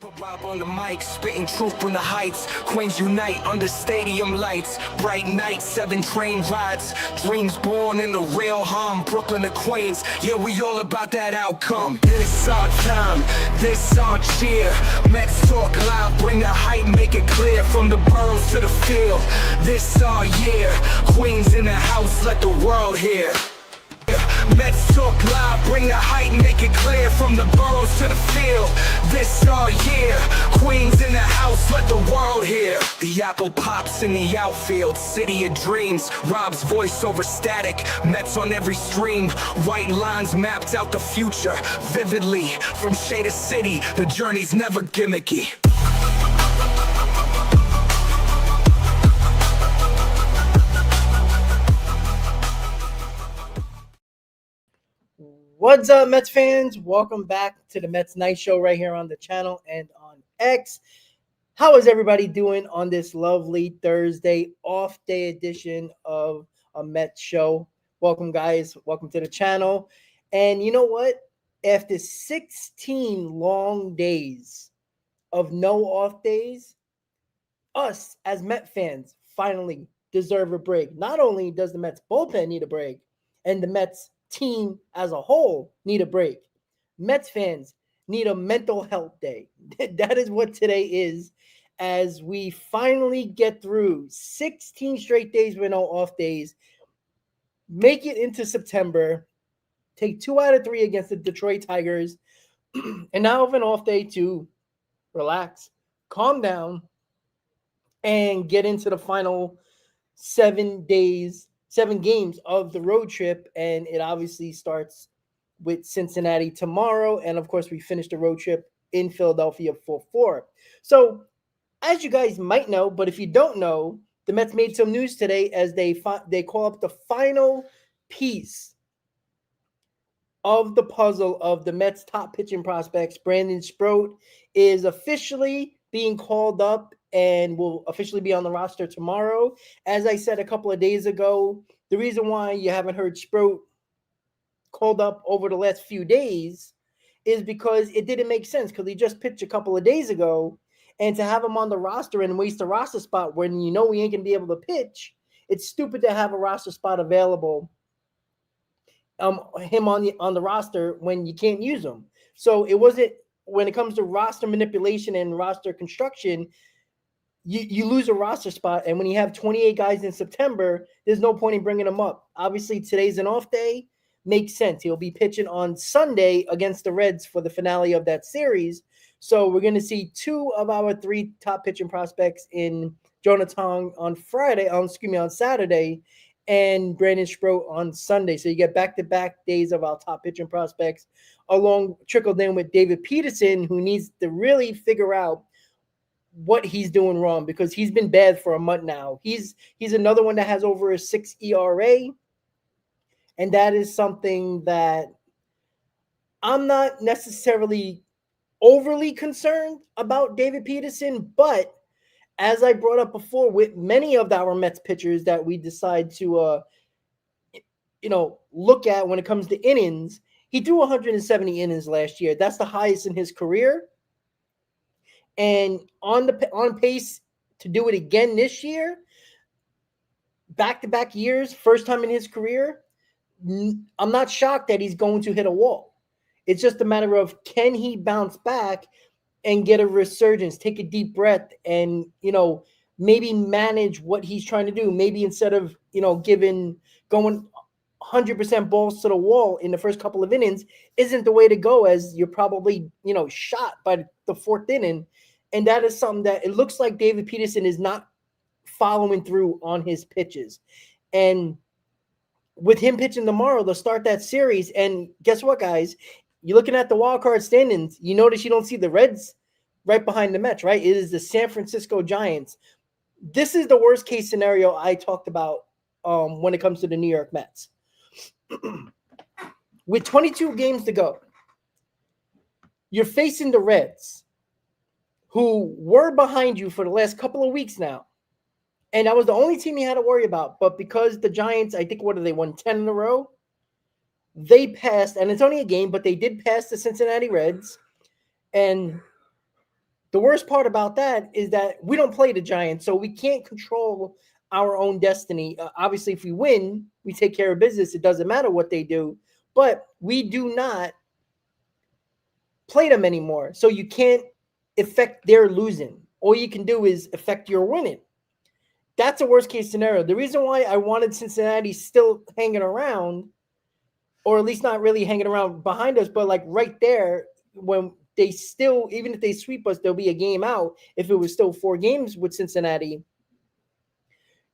Rob on the mic, spitting truth from the heights. Queens unite under stadium lights. Bright nights, 7 train rides. Dreams born in the real hum. Brooklyn to Queens, yeah, we all about that outcome. This our time, this our cheer. Mets talk loud, bring the hype, make it clear. From the boroughs to the field, this our year. Queens in the house, let the world hear. Mets talk loud, bring the hype, make it clear. From the boroughs to the field, this our year. Queens in the house, let the world hear. The apple pops in the outfield, city of dreams. Rob's voice over static, Mets on every stream. White lines mapped out the future, vividly. From shade to city, the journey's never gimmicky. What's up, Mets fans? Welcome back to the Mets Night Show right here on the channel and on X. How is everybody doing on this lovely Thursday off day edition of a Mets show? Welcome, guys. Welcome to the channel. And you know what? After 16 long days of no off days, us as Met fans finally deserve a break. Not only does the Mets bullpen need a break, and the Mets team as a whole need a break, Mets fans need a mental health day. That is what today is, as we finally get through 16 straight days with no off days, make it into September, take 2 out of 3 against the Detroit Tigers, and now have an off day to relax, calm down, and get into the final 7 games of the road trip. And it obviously starts with Cincinnati tomorrow. And of course, we finish the road trip in Philadelphia 4-4. So as you guys might know, but if you don't know, the Mets made some news today as they call up the final piece of the puzzle of the Mets' top pitching prospects. Brandon Sproat is officially being called up and will officially be on the roster tomorrow. As I said a couple of days ago, the reason why you haven't heard Sproat called up over the last few days is because it didn't make sense, because he just pitched a couple of days ago, and to have him on the roster and waste a roster spot when you know he ain't going to be able to pitch, it's stupid to have a roster spot available, him on the roster when you can't use him. So it wasn't, when it comes to roster manipulation and roster construction, you lose a roster spot, and when you have 28 guys in September, there's no point in bringing them up. Obviously, today's an off day. Makes sense. He'll be pitching on Sunday against the Reds for the finale of that series. So we're going to see 2 of our 3 top pitching prospects in Jonathan on Saturday, and Brandon Sproat on Sunday. So you get back-to-back days of our top pitching prospects, trickled in with David Peterson, who needs to really figure out what he's doing wrong, because he's been bad for a month now. He's another one that has over a 6 ERA, and that is something that I'm not necessarily overly concerned about David Peterson, but as I brought up before, with many of our Mets pitchers that we decide to look at when it comes to innings, he threw 170 innings last year. That's the highest in his career. And on pace to do it again this year, back-to-back years, first time in his career. I'm not shocked that he's going to hit a wall. It's just a matter of, can he bounce back and get a resurgence, take a deep breath, and maybe manage what he's trying to do. Maybe instead of going 100% balls to the wall in the first couple of innings isn't the way to go, as you're probably shot by the 4th inning. And that is something that it looks like David Peterson is not following through on his pitches. And with him pitching tomorrow, they'll start that series. And guess what, guys? You're looking at the wild card standings. You notice you don't see the Reds right behind the Mets, right? It is the San Francisco Giants. This is the worst case scenario I talked about when it comes to the New York Mets. With 22 games to go, you're facing the Reds, who were behind you for the last couple of weeks now. And that was the only team you had to worry about. But because the Giants, I think, they won 10 in a row? They passed, and it's only a game, but they did pass the Cincinnati Reds. And The worst part about that is that we don't play the Giants, so we can't control our own destiny. Obviously, if we win, we take care of business. It doesn't matter what they do, but we do not play them anymore. So you can't affect their losing. All you can do is affect your winning. That's a worst case scenario. The reason why I wanted Cincinnati still hanging around, or at least not really hanging around behind us, but like right there, when they still, even if they sweep us, there'll be a game out. If it was still 4 games with Cincinnati,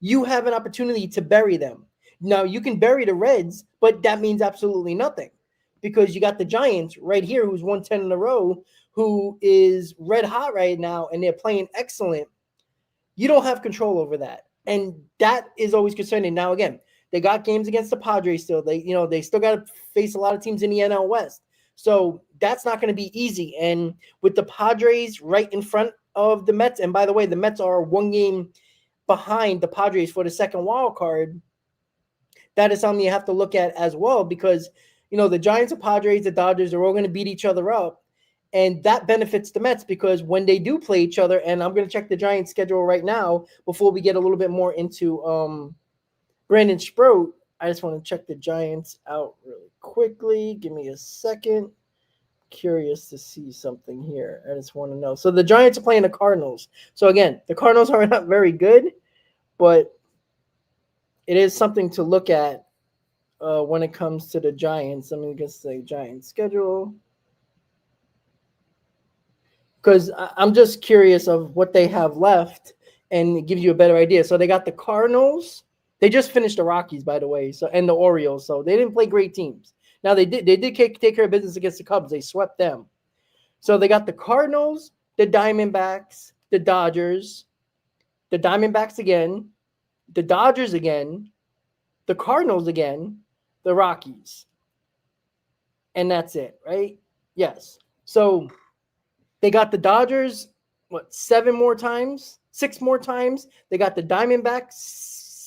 you have an opportunity to bury them. Now, you can bury the Reds, but that means absolutely nothing because you got the Giants right here, who's won 10 in a row, who is red hot right now, and they're playing excellent. You don't have control over that. And that is always concerning. Now, again, they got games against the Padres still. They still got to face a lot of teams in the NL West. So that's not going to be easy. And with the Padres right in front of the Mets, and by the way, the Mets are 1 game behind the Padres for the second wild card. That is something you have to look at as well because, the Giants, the Padres, the Dodgers are all going to beat each other up. And that benefits the Mets because when they do play each other, and I'm going to check the Giants schedule right now before we get a little bit more into Brandon Sproat. I just want to check the Giants out really quickly. Give me a second. Curious to see something here. I just want to know. So the Giants are playing the Cardinals. So again, the Cardinals are not very good, but it is something to look at when it comes to the Giants. Let me just say Giants schedule. Because I'm just curious of what they have left, and it gives you a better idea. So they got the Cardinals. They just finished the Rockies, by the way, and the Orioles. So they didn't play great teams. Now they did take care of business against the Cubs. They swept them. So they got the Cardinals, the Diamondbacks, the Dodgers, the Diamondbacks again, the Dodgers again, the Cardinals again, the Rockies. And that's it, right? Yes. So they got the Dodgers, 6 more times? They got the Diamondbacks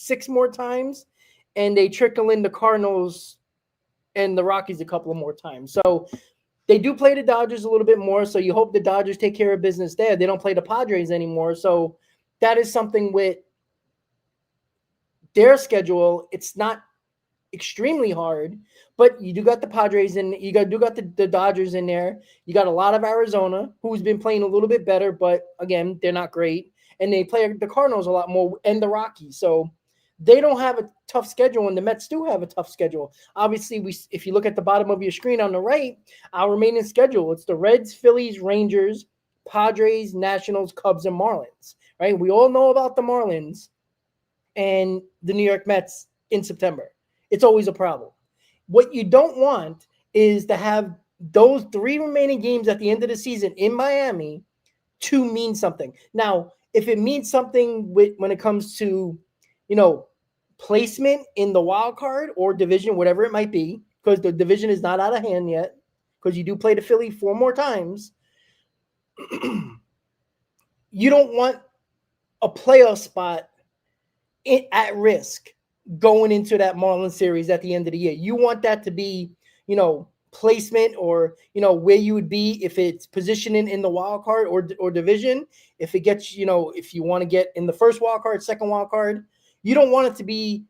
6 more times, and they trickle in the Cardinals and the Rockies a couple of more times. So they do play the Dodgers a little bit more, so you hope the Dodgers take care of business there. They don't play the Padres anymore, so that is something with their schedule. It's not extremely hard, but you do got the Padres and you got the Dodgers in there. You got a lot of Arizona, who's been playing a little bit better, but again, they're not great. And they play the Cardinals a lot more and the Rockies. So they don't have a tough schedule, and the Mets do have a tough schedule. Obviously, if you look at the bottom of your screen on the right, our remaining schedule, it's the Reds, Phillies, Rangers, Padres, Nationals, Cubs, and Marlins. Right? We all know about the Marlins and the New York Mets in September. It's always a problem. What you don't want is to have those 3 remaining games at the end of the season in Miami to mean something. Now, if it means something when it comes to, placement in the wild card or division, whatever it might be, because the division is not out of hand yet, because you do play the Philly 4 more times, you don't want a playoff spot at risk going into that Marlins series at the end of the year. You want that to be, placement or, where you would be if it's positioning in the wild card or division. If it gets, if you want to get in the first wild card, second wild card, you don't want it to be,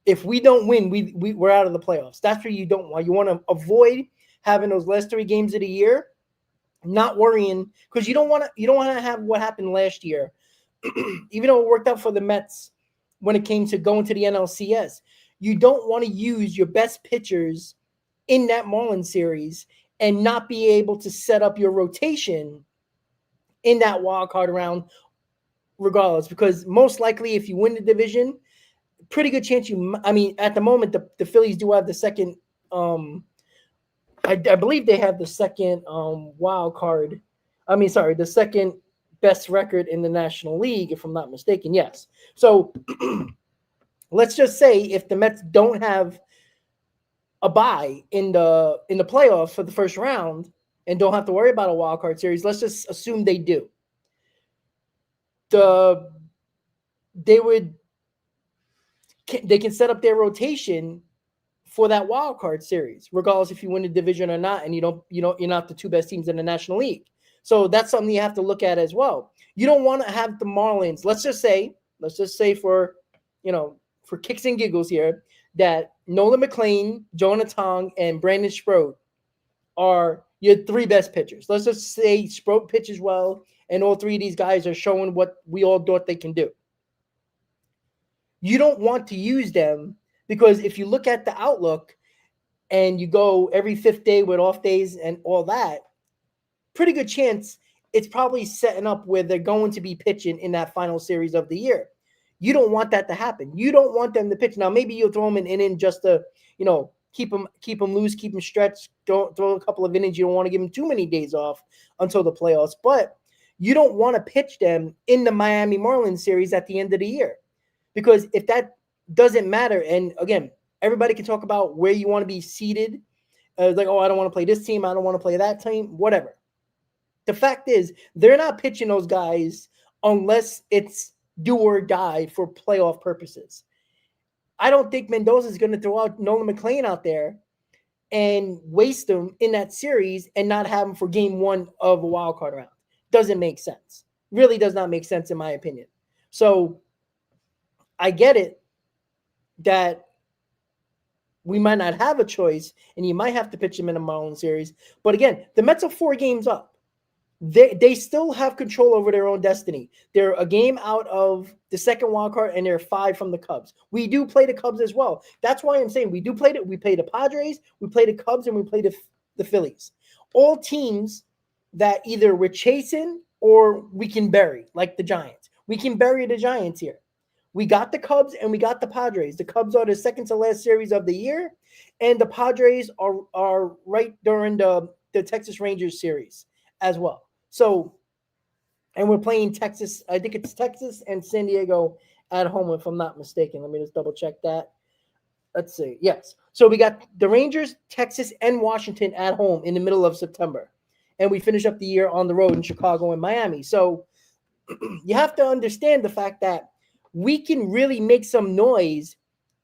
if we don't win, we're out of the playoffs. That's what you don't want. You want to avoid having those last 3 games of the year, not worrying, because you don't want to have what happened last year. Even though it worked out for the Mets when it came to going to the NLCS, you don't want to use your best pitchers in that Marlins series and not be able to set up your rotation in that wild card round regardless, because most likely if you win the division, pretty good chance at the moment, the Phillies do have the second, I believe they have the second wild card. The second best record in the National League, if I'm not mistaken. Yes. So let's just say if the Mets don't have a bye in the playoffs for the first round and don't have to worry about a wild card series, let's just assume they do. They can set up their rotation for that wild card series, regardless if you win the division or not, and you're not the 2 best teams in the National League. So that's something you have to look at as well. You don't want to have the Marlins. Let's just say for, for kicks and giggles here, that Nolan McLean, Jonah Tong, and Brandon Sproat are your three best pitchers. Let's just say Sproat pitches well, and all three of these guys are showing what we all thought they can do. You don't want to use them because if you look at the outlook and you go every fifth day with off days and all that, pretty good chance it's probably setting up where they're going to be pitching in that final series of the year. You don't want that to happen. You don't want them to pitch. Now, maybe you'll throw them an inning just to, keep them loose, keep them stretched. Don't throw a couple of innings. You don't want to give them too many days off until the playoffs. But you don't want to pitch them in the Miami Marlins series at the end of the year. Because if that doesn't matter, and again, everybody can talk about where you want to be seated. Like, oh, I don't want to play this team. I don't want to play that team, whatever. The fact is, they're not pitching those guys unless it's do or die for playoff purposes. I don't think Mendoza is going to throw out Nolan McLean out there and waste him in that series and not have him for game one of a wild card round. Doesn't make sense. Really does not make sense in my opinion. So I get it that we might not have a choice and you might have to pitch him in a Marlins series. But again, the Mets are 4 games up. They still have control over their own destiny. They're a game out of the second wild card, and they're 5 from the Cubs. We do play the Cubs as well. That's why I'm saying we do play it. We play the Padres, we play the Cubs, and we play the Phillies. All teams that either we're chasing or we can bury, like the Giants. We can bury the Giants here. We got the Cubs and we got the Padres. The Cubs are the second to last series of the year, and the Padres are right during the Texas Rangers series as well. So, and we're playing Texas. I think it's Texas and San Diego at home, if I'm not mistaken. Let me just double check that. Let's see. Yes. So we got the Rangers, Texas, and Washington at home in the middle of September. And we finish up the year on the road in Chicago and Miami. So you have to understand the fact that we can really make some noise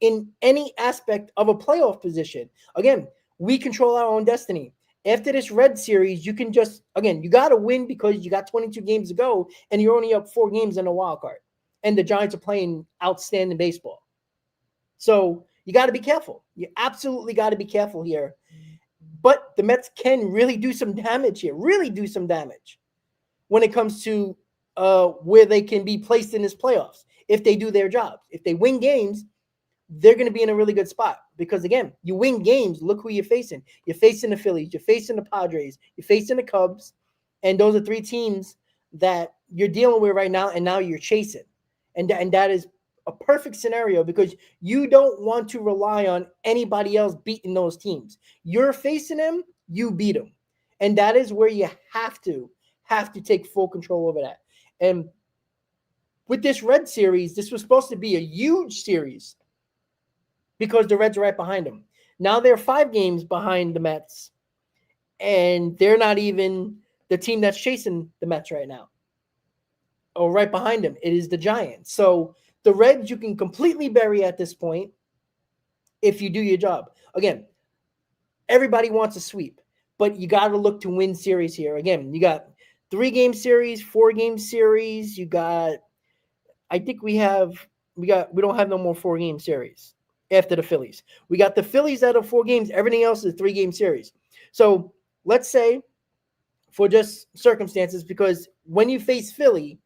in any aspect of a playoff position. Again, we control our own destiny. After this Red series, you can just, again, you got to win because you got 22 games to go and you're only up 4 games in the wild card. And the Giants are playing outstanding baseball. So you got to be careful. You absolutely got to be careful here. But the Mets can really do some damage here, really do some damage when it comes to where they can be placed in this playoffs if they do their jobs. If they win games, they're going to be in a really good spot because, again, you win games. Look who you're facing. You're facing the Phillies. You're facing the Padres. You're facing the Cubs. And those are 3 teams that you're dealing with right now, and now you're chasing. And that is a perfect scenario because you don't want to rely on anybody else beating those teams. You're facing them, you beat them. And that is where you have to take full control over that. And with this Red series, this was supposed to be a huge series because the Reds are right behind them. Now they're 5 games behind the Mets, and they're not even the team that's chasing the Mets right now. Or right behind them, it is the Giants. So the Reds you can completely bury at this point if you do your job. Again, everybody wants a sweep, but you got to look to win series here. Again, you got 3-game series, 4-game series. You got, I think we don't have no more 4-game series after the Phillies. We got the Phillies out of 4 games. Everything else is 3-game series. So let's say for just circumstances, because when you face Philly,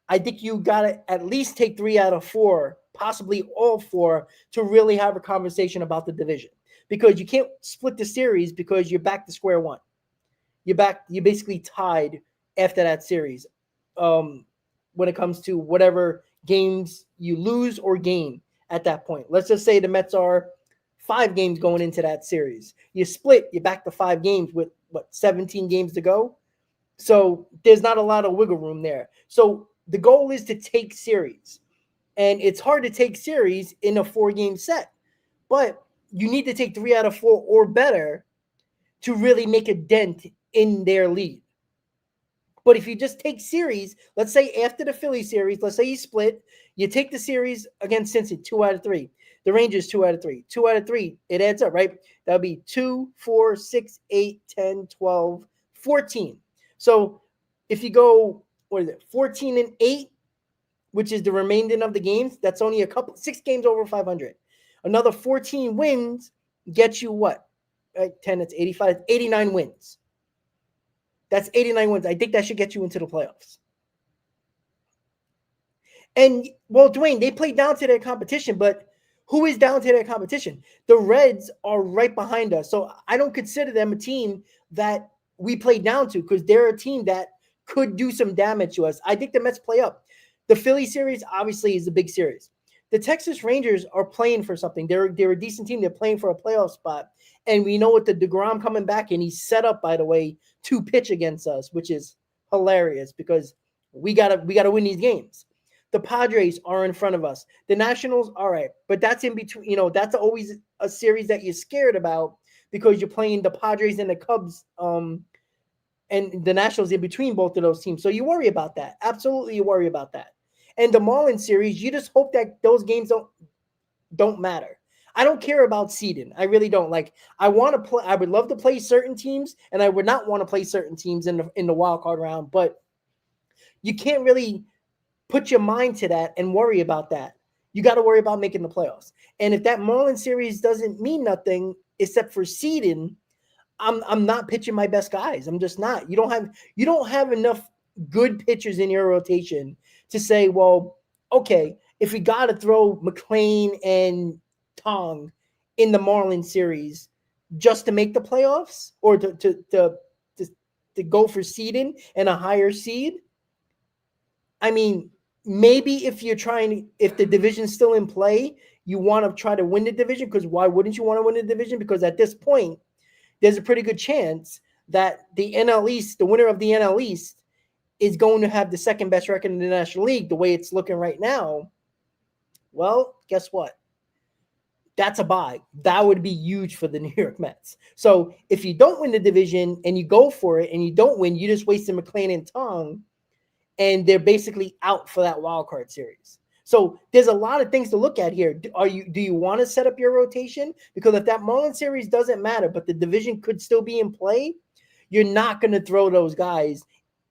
I think you got to at least take 3 out of 4, possibly all 4, to really have a conversation about the division. Because you can't split the series because you're back to square one. You're basically tied after that series when it comes to whatever games you lose or gain at that point. Let's just say the Mets are 5 games going into that series. You split, you're back to 5 games with, 17 games to go? So there's not a lot of wiggle room there. So the goal is to take series. And it's hard to take series in a 4-game set. But you need to take 3 out of 4 or better to really make a dent in their lead. But if you just take series, let's say after the Philly series, let's say you split, you take the series against Cincy, 2 out of 3. The Rangers, 2 out of 3. 2 out of 3, it adds up, right? That would be 2, 4, 6, 8, 10, 12, 14. So if you go, 14-8, which is the remaining of the games, that's only 6 games over 500. Another 14 wins gets you what? 10, it's 85, 89 wins. That's 89 wins. I think that should get you into the playoffs. And, well, Dwayne, they play down to their competition, but who is down to their competition? The Reds are right behind us. So I don't consider them a team that we play down to, because they're a team that could do some damage to us. I think the Mets play up. The Philly series obviously is a big series. The Texas Rangers are playing for something. They're a decent team. They're playing for a playoff spot. And we know with the DeGrom coming back, and he's set up, by the way, to pitch against us, which is hilarious because we gotta win these games. The Padres are in front of us. The Nationals, all right, but that's in between. That's always a series that you're scared about because you're playing the Padres and the Cubs, and the Nationals in between both of those teams. So you worry about that. Absolutely, you worry about that. And the Marlins series, you just hope that those games don't matter. I don't care about seeding. I really don't. Like, I want to play. I would love to play certain teams, and I would not want to play certain teams in the wild card round. But you can't really put your mind to that and worry about that. You got to worry about making the playoffs. And if that Marlins series doesn't mean nothing except for seeding, I'm not pitching my best guys. I'm just not. You don't have enough good pitchers in your rotation to say, well, okay, if we got to throw McClain and Tong in the Marlins series just to make the playoffs or to go for seeding and a higher seed. I mean, maybe if the division's still in play, you want to try to win the division, because why wouldn't you want to win the division? Because at this point, there's a pretty good chance that the NL East, the winner of the NL East, is going to have the second best record in the National League the way it's looking right now. Well, guess what? That's a bye. That would be huge for the New York Mets. So if you don't win the division and you go for it and you don't win, you just wasted McClain and Tong, and they're basically out for that wild card series. So there's a lot of things to look at here. Do you want to set up your rotation? Because if that Marlins series doesn't matter, but the division could still be in play, you're not going to throw those guys,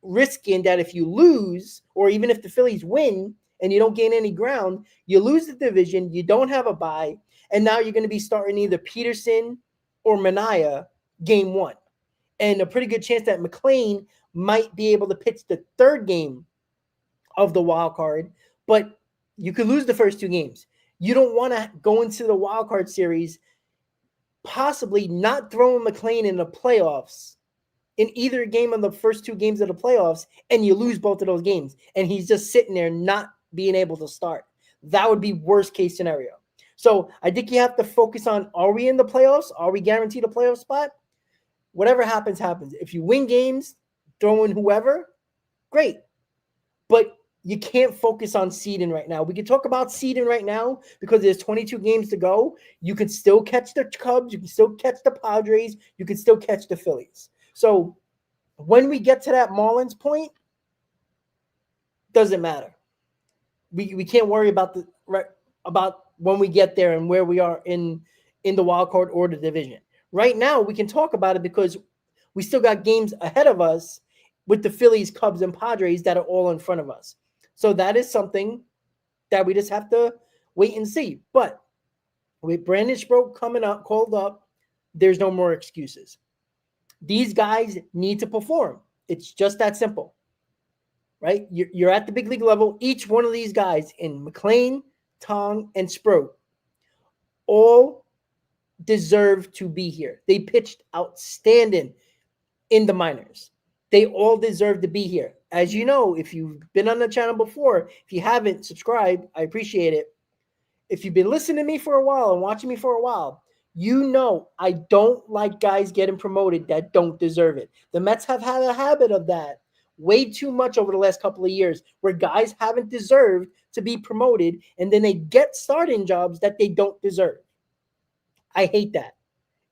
risking that if you lose, or even if the Phillies win and you don't gain any ground, you lose the division, you don't have a bye, and now you're going to be starting either Peterson or Manaea game one. And a pretty good chance that McClain might be able to pitch the third game of the wild card, but you could lose the first two games. You don't want to go into the wild card series possibly not throwing McClain in the playoffs in either game of the first two games of the playoffs, and you lose both of those games, and he's just sitting there not being able to start. That would be worst case scenario. So I think you have to focus on, are we in the playoffs? Are we guaranteed a playoff spot? Whatever happens, happens. If you win games, throw in whoever, great. But you can't focus on seeding right now. We can talk about seeding right now because there's 22 games to go. You can still catch the Cubs. You can still catch the Padres. You can still catch the Phillies. So when we get to that Marlins point, doesn't matter. We can't worry about when we get there and where we are in the wild card or the division. Right now, we can talk about it because we still got games ahead of us with the Phillies, Cubs, and Padres that are all in front of us. So that is something that we just have to wait and see. But with Brandon Sproat called up, there's no more excuses. These guys need to perform. It's just that simple, right? You're at the big league level. Each one of these guys in McClain, Tong, and Sproat all deserve to be here. They pitched outstanding in the minors. They all deserve to be here. As you know, if you've been on the channel before, if you haven't, subscribe. I appreciate it. If you've been listening to me for a while and watching me for a while, you know I don't like guys getting promoted that don't deserve it. The Mets have had a habit of that way too much over the last couple of years, where guys haven't deserved to be promoted, and then they get starting jobs that they don't deserve. I hate that.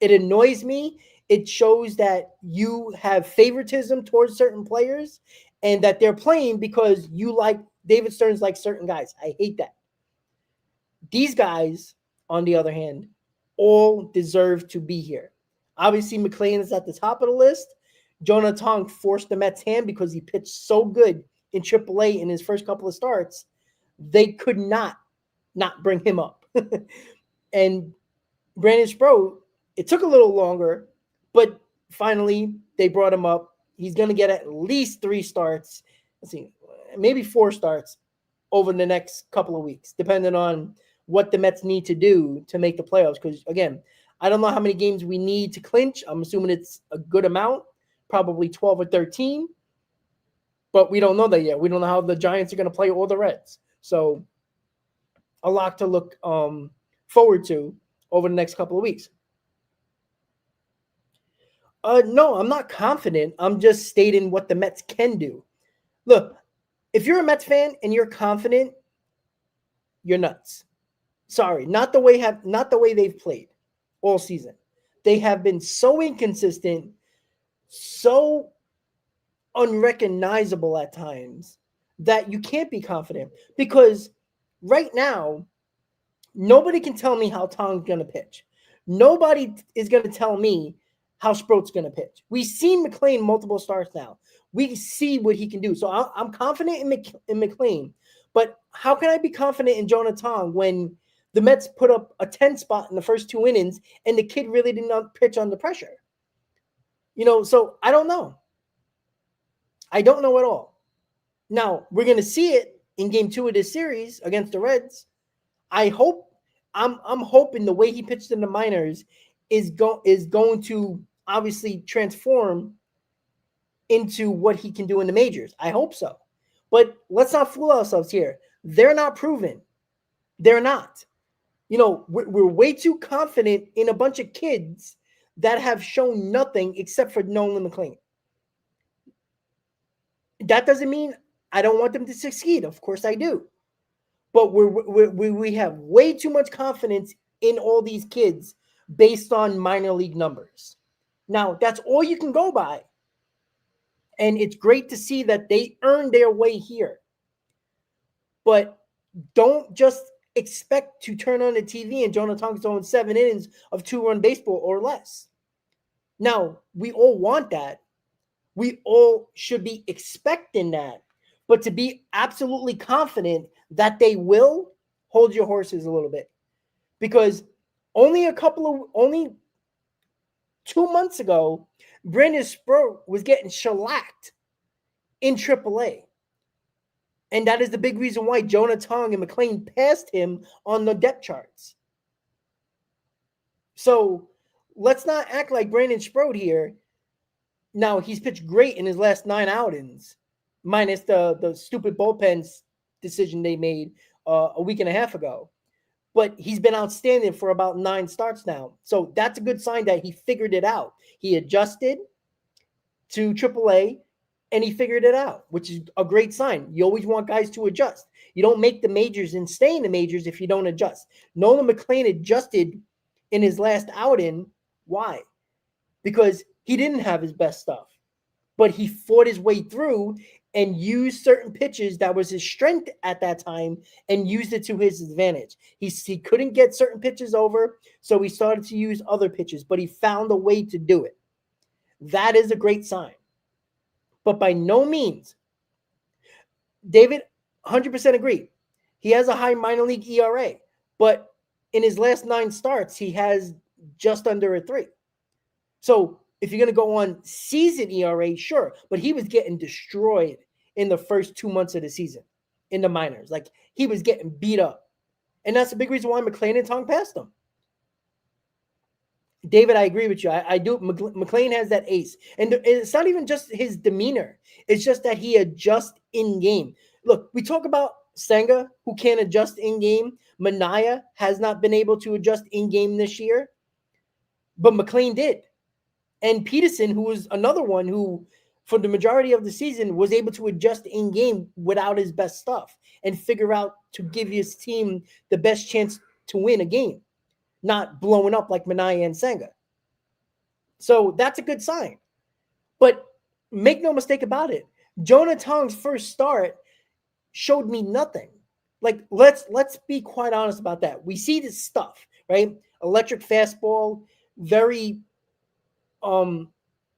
It annoys me. It shows that you have favoritism towards certain players and that they're playing because you like David Stearns like certain guys. I hate that. These guys, on the other hand, all deserve to be here. Obviously, McClain is at the top of the list. Jonah Tong forced the Mets' hand because he pitched so good in AAA in his first couple of starts. They could not bring him up. And Brandon Sproat, it took a little longer, but finally they brought him up. He's going to get at least 3 starts. Let's see, maybe 4 starts over the next couple of weeks, depending on what the Mets need to do to make the playoffs. Because, again, I don't know how many games we need to clinch. I'm assuming it's a good amount, probably 12 or 13. But we don't know that yet. We don't know how the Giants are going to play or the Reds. So a lot to look forward to over the next couple of weeks. No, I'm not confident. I'm just stating what the Mets can do. Look, if you're a Mets fan and you're confident, you're nuts. Sorry, not the way they've played all season. They have been so inconsistent, so unrecognizable at times that you can't be confident, because right now nobody can tell me how Tong's going to pitch. Nobody is going to tell me how Sproat's going to pitch. We've seen McLean multiple starts now. We see what he can do. So I'm confident in McLean. But how can I be confident in Jonah Tong when the Mets put up a 10 spot in the first 2 innings and the kid really did not pitch under pressure? So I don't know. I don't know at all. Now, we're going to see it in game 2 of this series against the Reds. I'm hoping the way he pitched in the minors is going to obviously transform into what he can do in the majors. I hope so. But let's not fool ourselves here. They're not proven. They're not. We're way too confident in a bunch of kids that have shown nothing except for Nolan McLean. That doesn't mean I don't want them to succeed. Of course I do. But we have way too much confidence in all these kids based on minor league numbers. Now, that's all you can go by. And it's great to see that they earned their way here. But don't just expect to turn on the TV and Jonah Tong's throwing 7 innings of 2-run baseball or less. Now, we all want that. We all should be expecting that. But to be absolutely confident that they will, hold your horses a little bit. Because only 2 months ago, Brandon Sproat was getting shellacked in AAA. And that is the big reason why Jonah Tong and McLean passed him on the depth charts. So let's not act like Brandon Sproat here. Now, he's pitched great in his last 9 outings, minus the stupid bullpen decision they made a week and a half ago. But he's been outstanding for about 9 starts now. So that's a good sign that he figured it out. He adjusted to AAA, and he figured it out, which is a great sign. You always want guys to adjust. You don't make the majors and stay in the majors if you don't adjust. Nolan McLean adjusted in his last outing. Why? Because he didn't have his best stuff. But he fought his way through and used certain pitches that was his strength at that time and used it to his advantage. He couldn't get certain pitches over, so he started to use other pitches, but he found a way to do it. That is a great sign. But by no means, David, 100% agree. He has a high minor league ERA, but in his last 9 starts, he has just under a 3. So if you're going to go on season ERA, sure, but he was getting destroyed in the first 2 months of the season in the minors. Like, he was getting beat up. And that's the big reason why McLean and Tong passed him. David, I agree with you. I do. McLean has that ace. And it's not even just his demeanor. It's just that he adjusts in game. Look, we talk about Senga, who can't adjust in game. Manaea has not been able to adjust in game this year. But McLean did. And Peterson, who was another one who, for the majority of the season, was able to adjust in game without his best stuff and figure out to give his team the best chance to win a game, not blowing up like Manaea and Senga. So that's a good sign. But make no mistake about it, Jonah Tong's first start showed me nothing. Like, let's be quite honest about that. We see this stuff, right? Electric fastball, very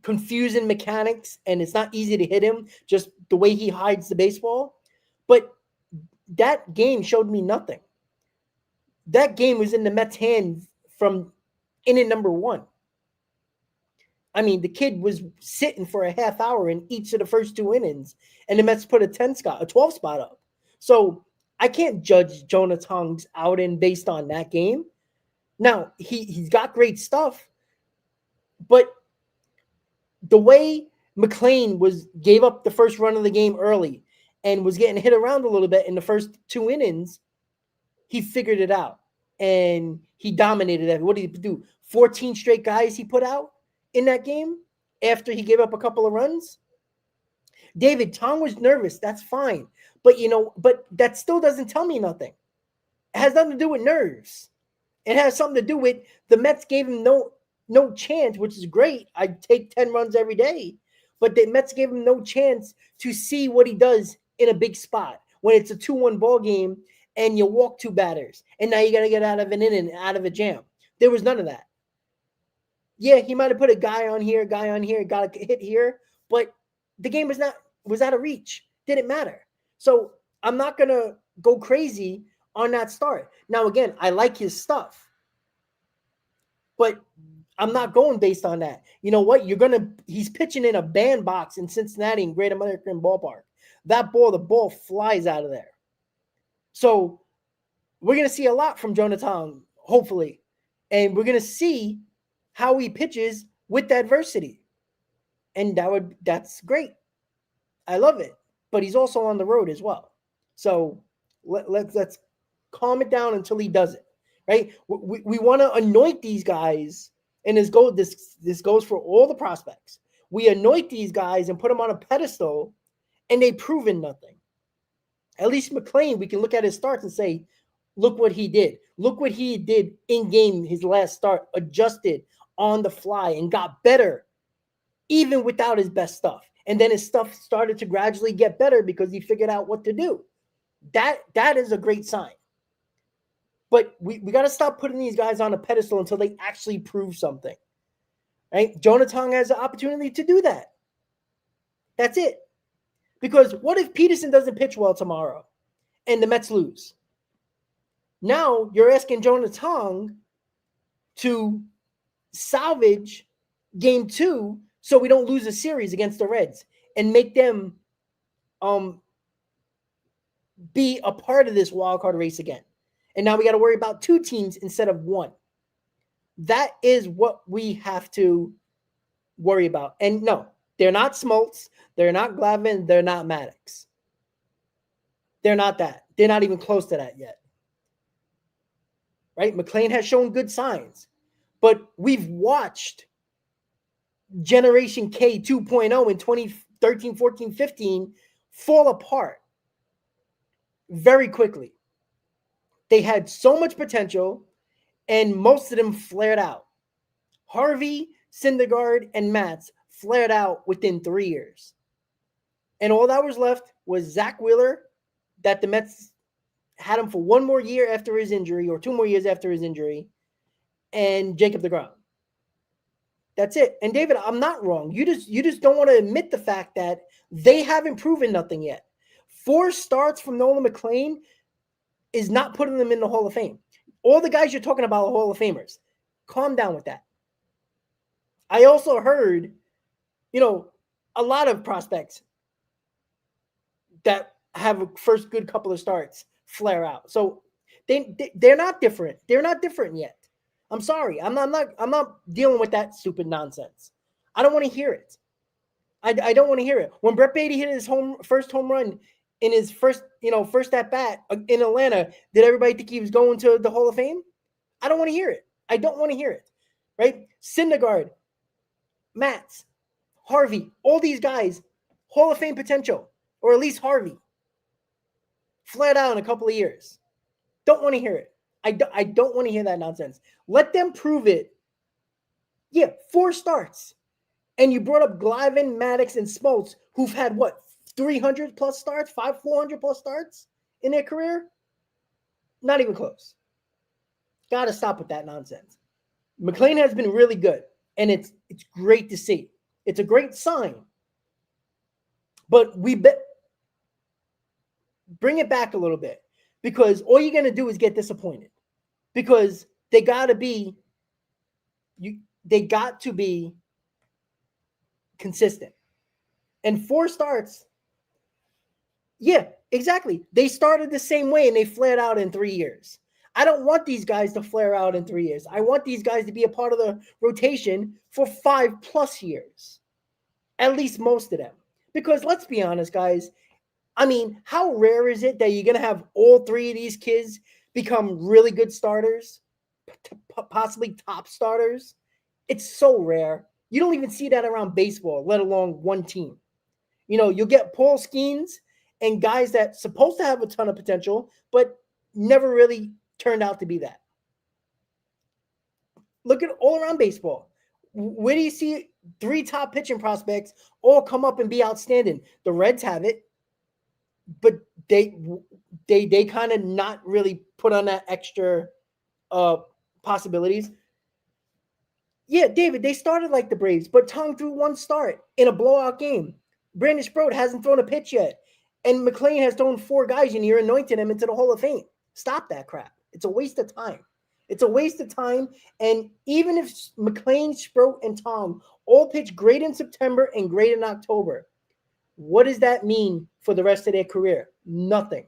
confusing mechanics, and it's not easy to hit him, just the way he hides the baseball. But that game showed me nothing. That game was in the Mets' hands from inning number 1. I mean, the kid was sitting for a half hour in each of the first 2 innings, and the Mets put a 12 spot up. So I can't judge Jonah Tong's outing based on that game. Now, he's got great stuff, but the way McLean gave up the first run of the game early and was getting hit around a little bit in the first 2 innings, he figured it out and he dominated that. What did he do? 14 straight guys he put out in that game after he gave up a couple of runs. David, Tong was nervous. That's fine. But, but that still doesn't tell me nothing. It has nothing to do with nerves. It has something to do with the Mets gave him no chance, which is great. I'd take 10 runs every day. But the Mets gave him no chance to see what he does in a big spot when it's a 2-1 ball game and you walk 2 batters. And now you got to get out of an inning, out of a jam. There was none of that. Yeah, he might have put a guy on here, got a hit here. But the game was out of reach. Didn't matter. So I'm not going to go crazy on that start. Now, again, I like his stuff. But I'm not going based on that. You know what? He's pitching in a bandbox in Cincinnati in Great American Ballpark. The ball flies out of there. So we're going to see a lot from Jonah Tong, hopefully. And we're going to see how he pitches with adversity. And that's great. I love it. But he's also on the road as well. So let's calm it down until he does it. Right? We want to anoint these guys, and this goes for all the prospects. We anoint these guys and put them on a pedestal, and they've proven nothing. At least McLean, we can look at his starts and say, look what he did. Look what he did in game, his last start, adjusted on the fly and got better, even without his best stuff. And then his stuff started to gradually get better because he figured out what to do. That is a great sign. But we got to stop putting these guys on a pedestal until they actually prove something. Right? Jonah Tong has the opportunity to do that. That's it. Because what if Peterson doesn't pitch well tomorrow and the Mets lose? Now you're asking Jonah Tong to salvage game 2 so we don't lose a series against the Reds and make them be a part of this wild card race again. And now we got to worry about 2 teams instead of 1. That is what we have to worry about. And no, they're not Smoltz. They're not Glavine. They're not Maddox. They're not that. They're not even close to that yet. Right? McLean has shown good signs. But we've watched Generation K 2.0 in 2013, 14, 15 fall apart very quickly. They had so much potential, and most of them flared out. Harvey, Syndergaard, and Matz flared out within 3 years. And all that was left was Zach Wheeler, that the Mets had him for 1 more year after his injury, or 2 more years after his injury, and Jacob deGrom. That's it. And David, I'm not wrong. You just don't want to admit the fact that they haven't proven nothing yet. 4 starts from Nolan McLean is not putting them in the Hall of Fame. All the guys you're talking about are Hall of Famers. Calm down with that. I also heard, a lot of prospects that have a first good couple of starts flare out. So they're not different. They're not different yet. I'm sorry. I'm not dealing with that stupid nonsense. I don't want to hear it. I don't want to hear it. When Brett Beatty hit his first home run in his first at bat in Atlanta, did everybody think he was going to the Hall of Fame? I don't want to hear it. I don't want to hear it. Right? Syndergaard, Matz, Harvey, all these guys, Hall of Fame potential, or at least Harvey. Flat out in a couple of years. Don't want to hear it. I don't want to hear that nonsense. Let them prove it. Yeah, 4 starts. And you brought up Glavine, Maddox, and Smoltz, who've had 300 plus starts, 400 plus starts in their career? Not even close. Got to stop with that nonsense. McLean has been really good, and it's great to see. It's a great sign. But bring it back a little bit, because all you're going to do is get disappointed, because they got to be consistent. And 4 starts, yeah, exactly. They started the same way and they flared out in 3 years. I don't want these guys to flare out in 3 years. I want these guys to be a part of the rotation for 5+ years, at least most of them. Because let's be honest, guys, I mean, how rare is it that you're going to have all 3 of these kids become really good starters, possibly top starters? It's so rare. You don't even see that around baseball, let alone one team. You'll get Paul Skeens and guys that supposed to have a ton of potential, but never really turned out to be that. Look at all around baseball. Where do you see 3 top pitching prospects all come up and be outstanding? The Reds have it, but they kind of not really put on that extra possibilities. Yeah, David, they started like the Braves, but Tong threw 1 start in a blowout game. Brandon Sproat hasn't thrown a pitch yet. And McLean has thrown 4 guys and you're anointing him into the Hall of Fame. Stop that crap. It's a waste of time. It's a waste of time. And even if McLean, Sproat, and Tom all pitch great in September and great in October, what does that mean for the rest of their career? Nothing.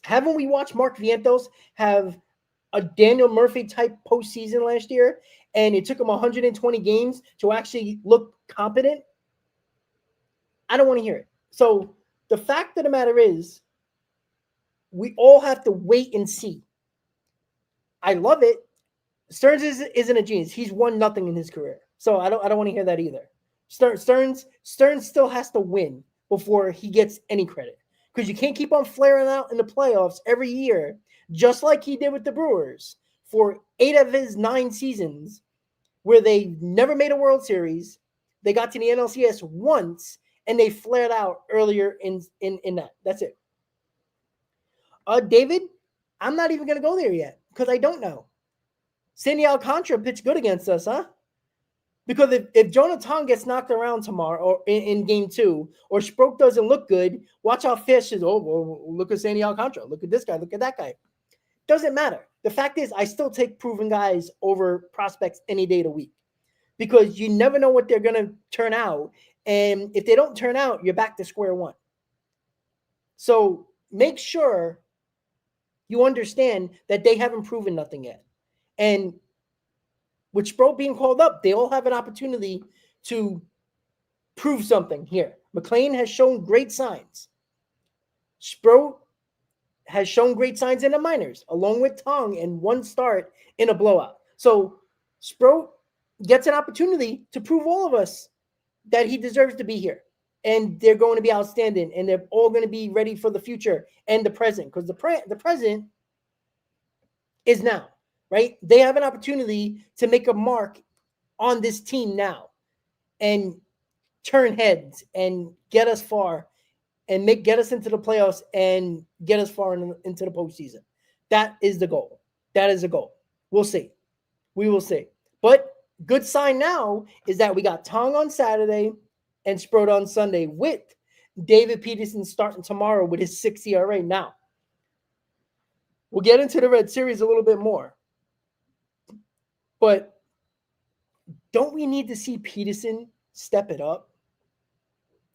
Haven't we watched Mark Vientos have a Daniel Murphy type postseason last year, and it took him 120 games to actually look competent? I don't want to hear it. So the fact of the matter is, we all have to wait and see. I love it. Stearns isn't a genius. He's won nothing in his career. So I don't want to hear that either. Stearns still has to win before he gets any credit, because you can't keep on flaring out in the playoffs every year, just like he did with the Brewers for 8 of his 9 seasons, where they never made a World Series. They got to the NLCS once, and they flared out earlier in that. That's it. David, I'm not even going to go there yet, because I don't know. Sandy Alcantara pitched good against us, huh? Because if Jonathan gets knocked around tomorrow or in game 2, or Sproat doesn't look good, watch how Fish is, well, look at Sandy Alcantara. Look at this guy. Look at that guy. Doesn't matter. The fact is, I still take proven guys over prospects any day of the week, because you never know what they're going to turn out. And if they don't turn out, you're back to square one. So make sure you understand that they haven't proven nothing yet. And with Sproat being called up, they all have an opportunity to prove something here. McLean has shown great signs. Sproat has shown great signs in the minors, along with Tong in 1 start in a blowout. So Sproat gets an opportunity to prove all of us that he deserves to be here. And they're going to be outstanding, and they're all going to be ready for the future and the present, because the present is now. Right? They have an opportunity to make a mark on this team now and turn heads and get us far and get us into the playoffs and get us far into the postseason. That is the goal. That is the goal. We'll see. We will see. But good sign now is that we got Tong on Saturday and Sproat on Sunday, with David Peterson starting tomorrow with his 6 ERA. Now, we'll get into the Red Series a little bit more. But don't we need to see Peterson step it up?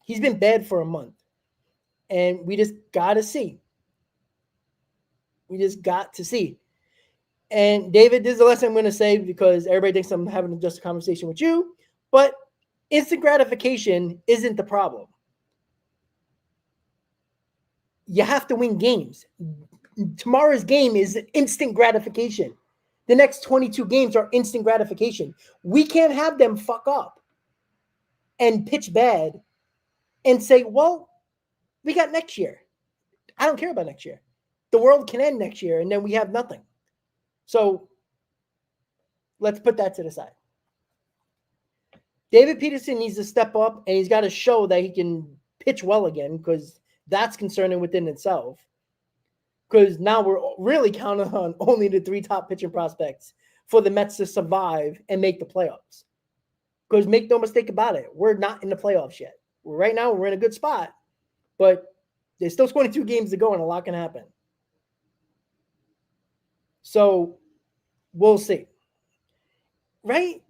He's been bad for a month. And we just got to see. We just got to see. And David, this is the last thing I'm going to say, because everybody thinks I'm having just a conversation with you. But instant gratification isn't the problem. You have to win games. Tomorrow's game is instant gratification. The next 22 games are instant gratification. We can't have them fuck up and pitch bad and say, well, we got next year. I don't care about next year. The world can end next year, and then we have nothing. So let's put that to the side. David Peterson needs to step up, and he's got to show that he can pitch well again, because that's concerning within itself. Because now we're really counting on only the 3 top pitching prospects for the Mets to survive and make the playoffs. Because make no mistake about it, we're not in the playoffs yet. Right now, we're in a good spot, but there's still 22 games to go, and a lot can happen. So we'll see. Right?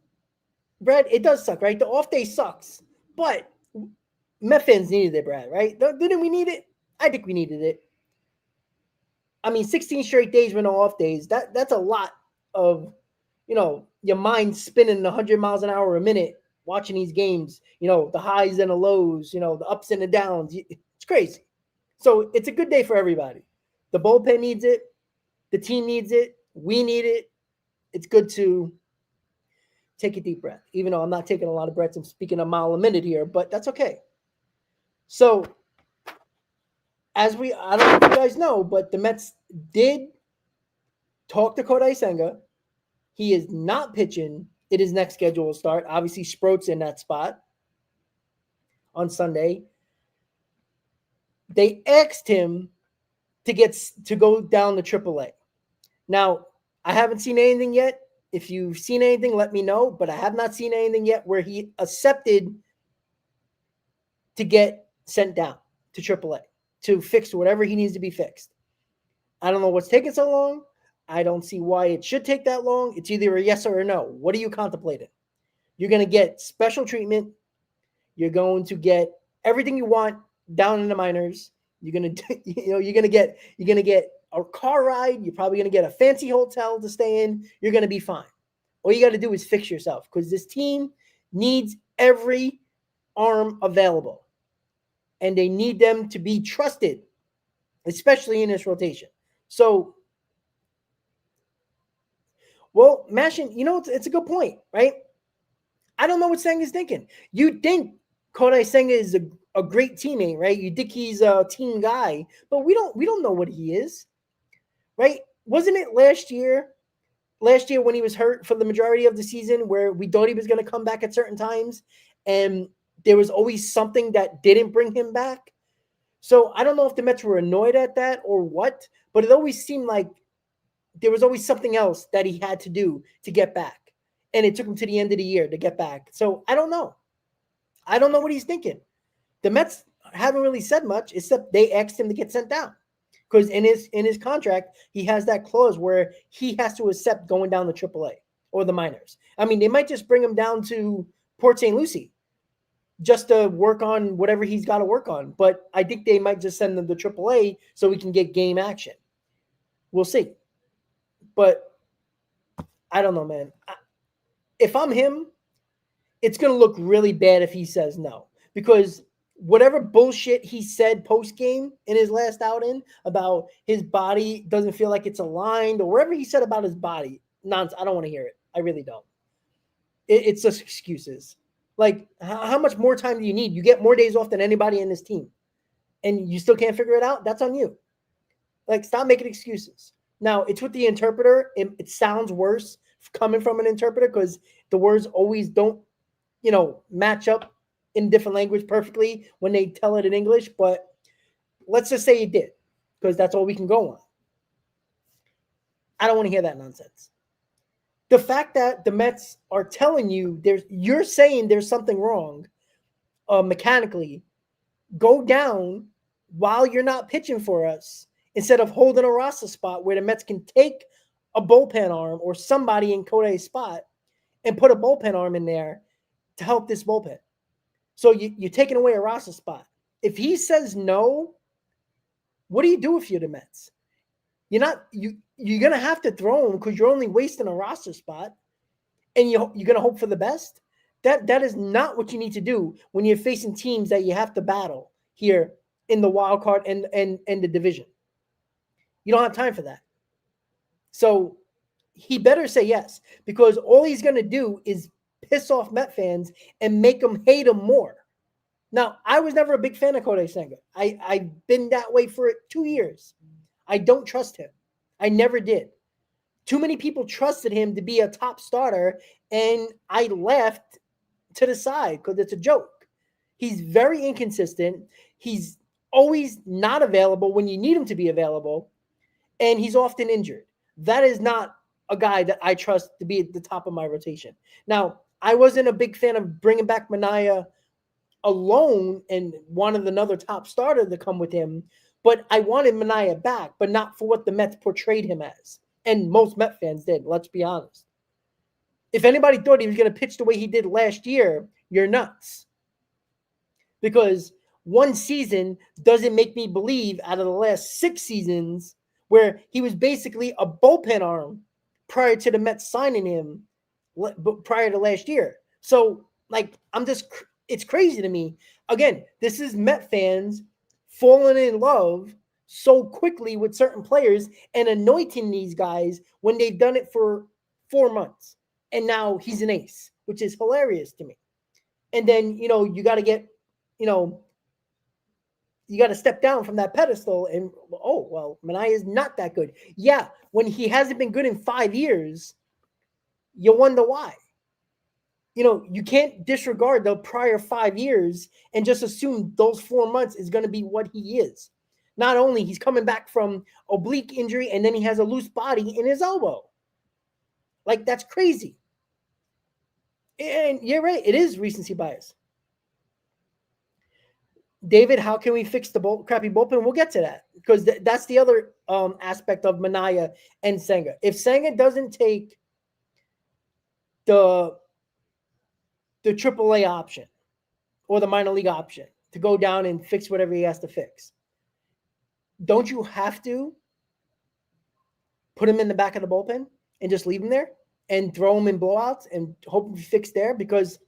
Brad, it does suck, right? The off day sucks, but Met fans needed it, Brad, right? Didn't we need it? I think we needed it. I mean, 16 straight days with no off days, that's a lot of, your mind spinning 100 miles an hour a minute watching these games, the highs and the lows, the ups and the downs. It's crazy. So it's a good day for everybody. The bullpen needs it. The team needs it. We need it. It's good to take a deep breath, even though I'm not taking a lot of breaths. I'm speaking a mile a minute here, but that's okay. So I don't know if you guys know, but the Mets did talk to Kodai Senga. He is not pitching in his next scheduled start. Obviously, Sproat's in that spot on Sunday. They asked him to go down to AAA. Now, I haven't seen anything yet. If you've seen anything, let me know. But I have not seen anything yet where he accepted to get sent down to AAA to fix whatever he needs to be fixed. I don't know what's taking so long. I don't see why it should take that long. It's either a yes or a no. What are you contemplating? You're going to get special treatment. You're going to get everything you want down in the minors. You're going to get a car ride. You're probably going to get a fancy hotel to stay in. You're going to be fine. All you got to do is fix yourself because this team needs every arm available. And they need them to be trusted, especially in this rotation. So, well, Mashin, it's a good point, right? I don't know what Senga's thinking. You think Kodai Senga is a great teammate, right? You think he's a team guy, but we don't know what he is, right? Wasn't it last year when he was hurt for the majority of the season where we thought he was going to come back at certain times and there was always something that didn't bring him back? So I don't know if the Mets were annoyed at that or what, but it always seemed like there was always something else that he had to do to get back. And it took him to the end of the year to get back. So I don't know. I don't know what he's thinking. The Mets haven't really said much except they asked him to get sent down. Because in his contract, he has that clause where he has to accept going down to AAA or the minors. I mean, they might just bring him down to Port St. Lucie just to work on whatever he's got to work on. But I think they might just send him to AAA so we can get game action. We'll see. But I don't know, man. If I'm him, it's going to look really bad if he says no. Because whatever bullshit he said post-game in his last outing about his body doesn't feel like it's aligned or whatever he said about his body, nonsense. I don't want to hear it. I really don't. It's just excuses. Like, how much more time do you need? You get more days off than anybody in this team. And you still can't figure it out? That's on you. Like, stop making excuses. Now, it's with the interpreter. It sounds worse coming from an interpreter because the words always don't, match up in different language perfectly when they tell it in English. But let's just say it did because that's all we can go on. I don't want to hear that nonsense. The fact that the Mets are telling you you're saying there's something wrong mechanically, go down while you're not pitching for us instead of holding a roster spot where the Mets can take a bullpen arm or somebody in Kodai's spot and put a bullpen arm in there to help this bullpen. So you're taking away a roster spot. If he says no, what do you do if you're the Mets? You're going to have to throw him because you're only wasting a roster spot and you're going to hope for the best. That is not what you need to do when you're facing teams that you have to battle here in the wild card and the division. You don't have time for that. So he better say yes because all he's going to do is piss off Met fans and make them hate him more. Now, I was never a big fan of Kodai Senga. I've been that way for 2 years. I don't trust him. I never did. Too many people trusted him to be a top starter, and I left to the side because it's a joke. He's very inconsistent. He's always not available when you need him to be available, and he's often injured. That is not a guy that I trust to be at the top of my rotation. Now, I wasn't a big fan of bringing back Manaea alone and wanted another top starter to come with him. But I wanted Manaea back, but not for what the Mets portrayed him as. And most Met fans did, let's be honest. If anybody thought he was going to pitch the way he did last year, you're nuts. Because one season doesn't make me believe out of the last 6 seasons where he was basically a bullpen arm prior to the Mets signing him prior to last year. So, like, it's crazy to me. Again, this is Met fans falling in love so quickly with certain players and anointing these guys when they've done it for 4 months. And now he's an ace, which is hilarious to me. And then, you got to get, you got to step down from that pedestal and, oh, well, Manaea is not that good. Yeah, when he hasn't been good in 5 years, you wonder why. You can't disregard the prior 5 years and just assume those 4 months is going to be what he is. Not only he's coming back from oblique injury and then he has a loose body in his elbow. Like, that's crazy. And you're right, it is recency bias. David, how can we fix the crappy bullpen? We'll get to that because that's the other aspect of Manaea and Senga. If Senga doesn't take the AAA option or the minor league option to go down and fix whatever he has to fix, don't you have to put him in the back of the bullpen and just leave him there and throw him in blowouts and hope he fix there? Because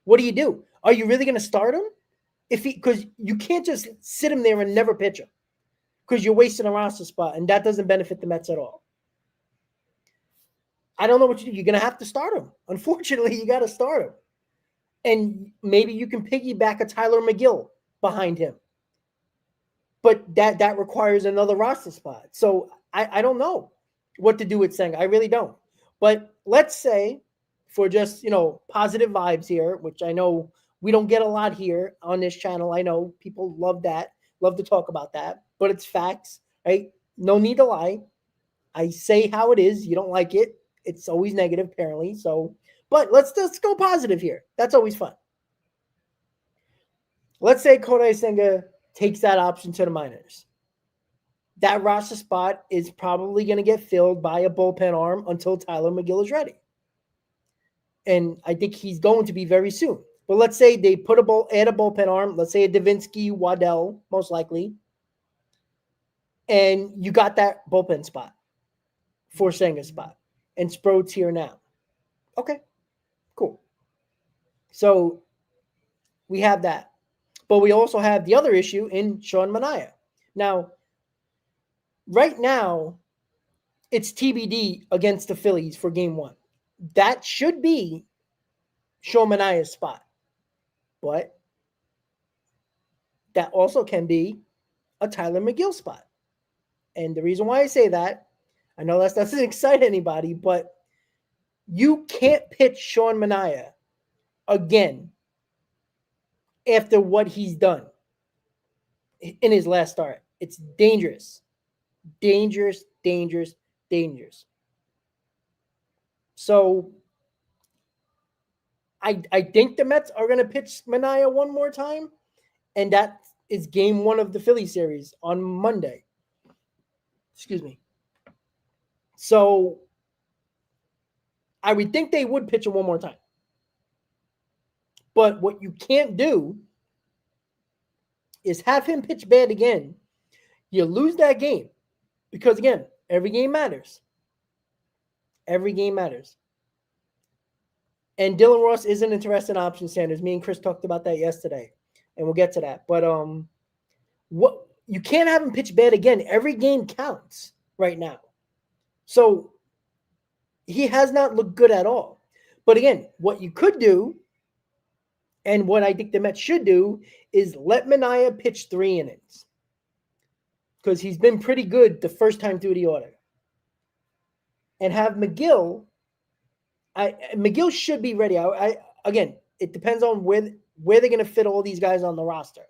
what do? Are you really going to start him? Because you can't just sit him there and never pitch him because you're wasting a roster spot, and that doesn't benefit the Mets at all. I don't know what you do. You're going to have to start him. Unfortunately, you got to start him. And maybe you can piggyback a Tyler McGill behind him. But that requires another roster spot. So I don't know what to do with Senga. I really don't. But let's say, for just, positive vibes here, which I know we don't get a lot here on this channel. I know people love that, love to talk about that, but it's facts, right? No need to lie. I say how it is. You don't like it. It's always negative, apparently. So, but let's go positive here. That's always fun. Let's say Kodai Senga takes that option to the minors. That roster spot is probably going to get filled by a bullpen arm until Tyler McGill is ready. And I think he's going to be very soon. But let's say they add a bullpen arm. Let's say a Davinsky, Waddell, most likely. And you got that bullpen spot for Senga's spot. And Sproat's here now. Okay, cool. So we have that. But we also have the other issue in Sean Manaea. Now, right now, it's TBD against the Phillies for game 1. That should be Sean Manaea's spot. But that also can be a Tyler McGill spot. And the reason why I say that, I know that doesn't excite anybody, but you can't pitch Sean Manaea again after what he's done in his last start. It's dangerous. Dangerous, dangerous, dangerous. So I think the Mets are going to pitch Manaea one more time, and that is game 1 of the Philly series on Monday. Excuse me. So I would think they would pitch him one more time. But what you can't do is have him pitch bad again. You lose that game because, again, every game matters. Every game matters. And Dylan Ross is an interesting option, Sanders. Me and Chris talked about that yesterday, and we'll get to that. But what you can't have him pitch bad again. Every game counts right now. So he has not looked good at all. But again, what you could do, and what I think the Mets should do, is let Manaea pitch 3 innings. Because he's been pretty good the first time through the order. And have McGill. McGill should be ready. Again, it depends on where they're going to fit all these guys on the roster.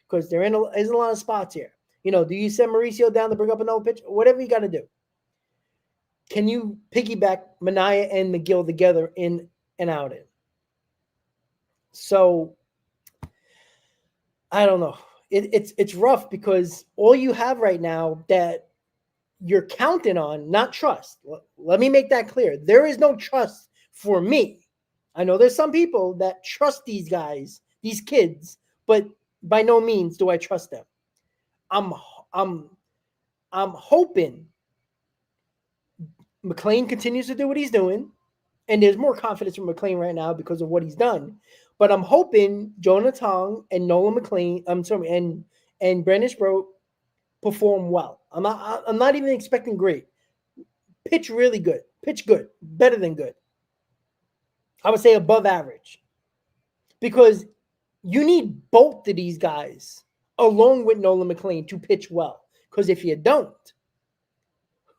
Because there isn't a lot of spots here. Do you send Mauricio down to bring up another pitch? Whatever you got to do. Can you piggyback Manaea and McGill together in and out in? So I don't know. It's rough because all you have right now that you're counting on, not trust. Let me make that clear. There is no trust for me. I know there's some people that trust these guys, these kids, but by no means do I trust them. I'm I'm I'm hoping McLean continues to do what he's doing, and there's more confidence from McLean right now because of what he's done. But I'm hoping Jonah Tong and Nolan McLean, and Brandon Sproat perform well. I'm not even expecting great. Pitch really good. Pitch good. Better than good. I would say above average. Because you need both of these guys along with Nolan McLean to pitch well. Because if you don't,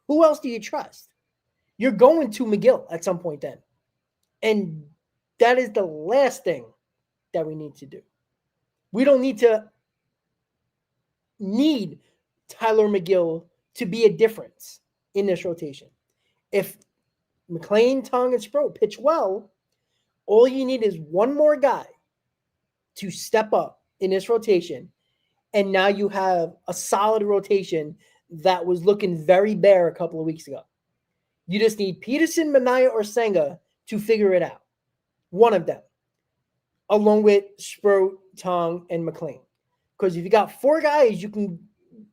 who else do you trust? You're going to McGill at some point then. And that is the last thing that we need to do. We don't need Tyler McGill to be a difference in this rotation. If McLean, Tong, and Sproat pitch well, all you need is one more guy to step up in this rotation. And now you have a solid rotation that was looking very bare a couple of weeks ago. You just need Peterson, Minaya, or Senga to figure it out. One of them, along with Sproat, Tong, and McLean. Because if you got four guys you can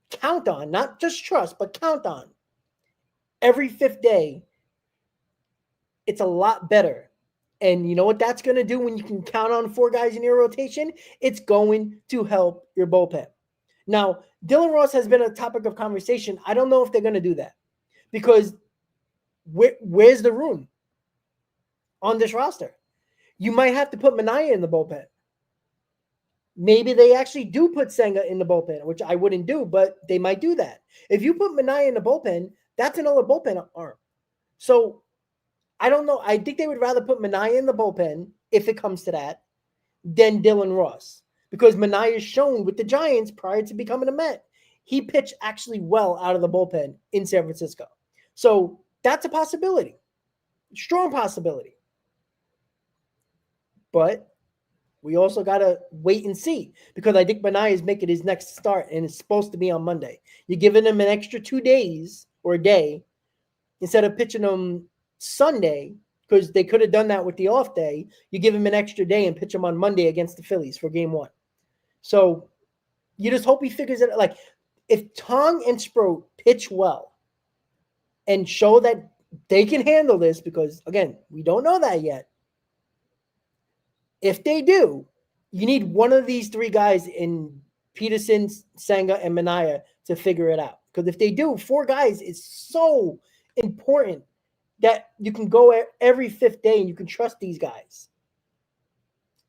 count on, not just trust, but count on every fifth day, it's a lot better. And you know what that's going to do when you can count on four guys in your rotation? It's going to help your bullpen. Now, Dylan Ross has been a topic of conversation. I don't know if they're going to do that because where's the room on this roster? You might have to put Minaya in the bullpen. Maybe they actually do put Senga in the bullpen, which I wouldn't do, but they might do that. If you put Minaya in the bullpen, that's another bullpen arm. So I don't know. I think they would rather put Minaya in the bullpen, if it comes to that, than Dylan Ross. Because Minaya is shown with the Giants prior to becoming a Met. He pitched actually well out of the bullpen in San Francisco. So that's a possibility. Strong possibility. But we also got to wait and see because I think Minaya is making his next start and it's supposed to be on Monday. You're giving him an extra 2 days or a day instead of pitching him Sunday because they could have done that with the off day. You give him an extra day and pitch him on Monday against the Phillies for game 1. So you just hope he figures it out. Like if Tong and Sproat pitch well and show that they can handle this because, again, we don't know that yet. If they do, you need one of these three guys in Peterson, Senga, and Minaya to figure it out. Because if they do, 4 guys is so important that you can go every fifth day and you can trust these guys.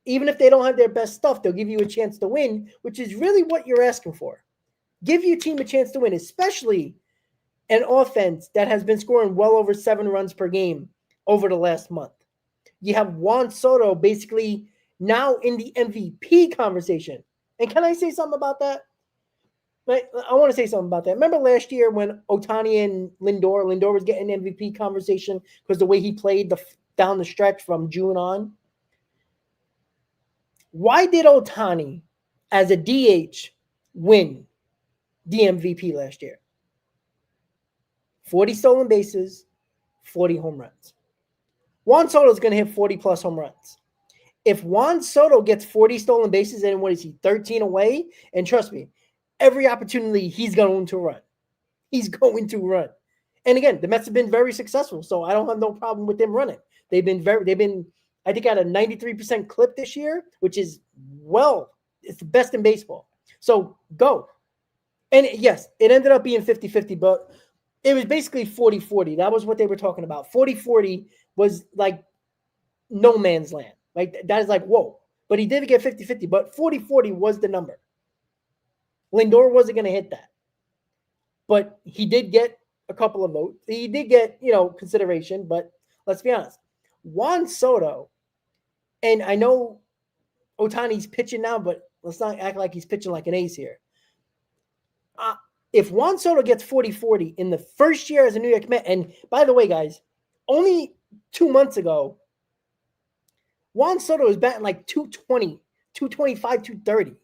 Even if they don't have their best stuff, they'll give you a chance to win, which is really what you're asking for. Give your team a chance to win, especially an offense that has been scoring well over 7 runs per game over the last month. You have Juan Soto basically now in the MVP conversation. And can I say something about that? I want to say something about that. Remember last year when Ohtani and Lindor was getting MVP conversation because the way he played down the stretch from June on? Why did Ohtani, as a DH, win the MVP last year? 40 stolen bases, 40 home runs. Juan Soto is going to hit 40-plus home runs. If Juan Soto gets 40 stolen bases, and what is he, 13 away? And trust me, every opportunity he's going to run. He's going to run. And again, the Mets have been very successful, so I don't have no problem with them running. They've been I think at a 93% clip this year, which is it's the best in baseball. So go. And yes, it ended up being 50-50, but it was basically 40-40. That was what they were talking about. 40-40 was like no man's land. Like that is like, whoa. But he did get 50-50, but 40-40 was the number. Lindor wasn't going to hit that. But he did get a couple of votes. He did get, consideration, but let's be honest. Juan Soto, and I know Ohtani's pitching now, but let's not act like he's pitching like an ace here. If Juan Soto gets 40-40 in the first year as a New York Met, and by the way, guys, only 2 months ago, Juan Soto is batting like 220, 225, 230.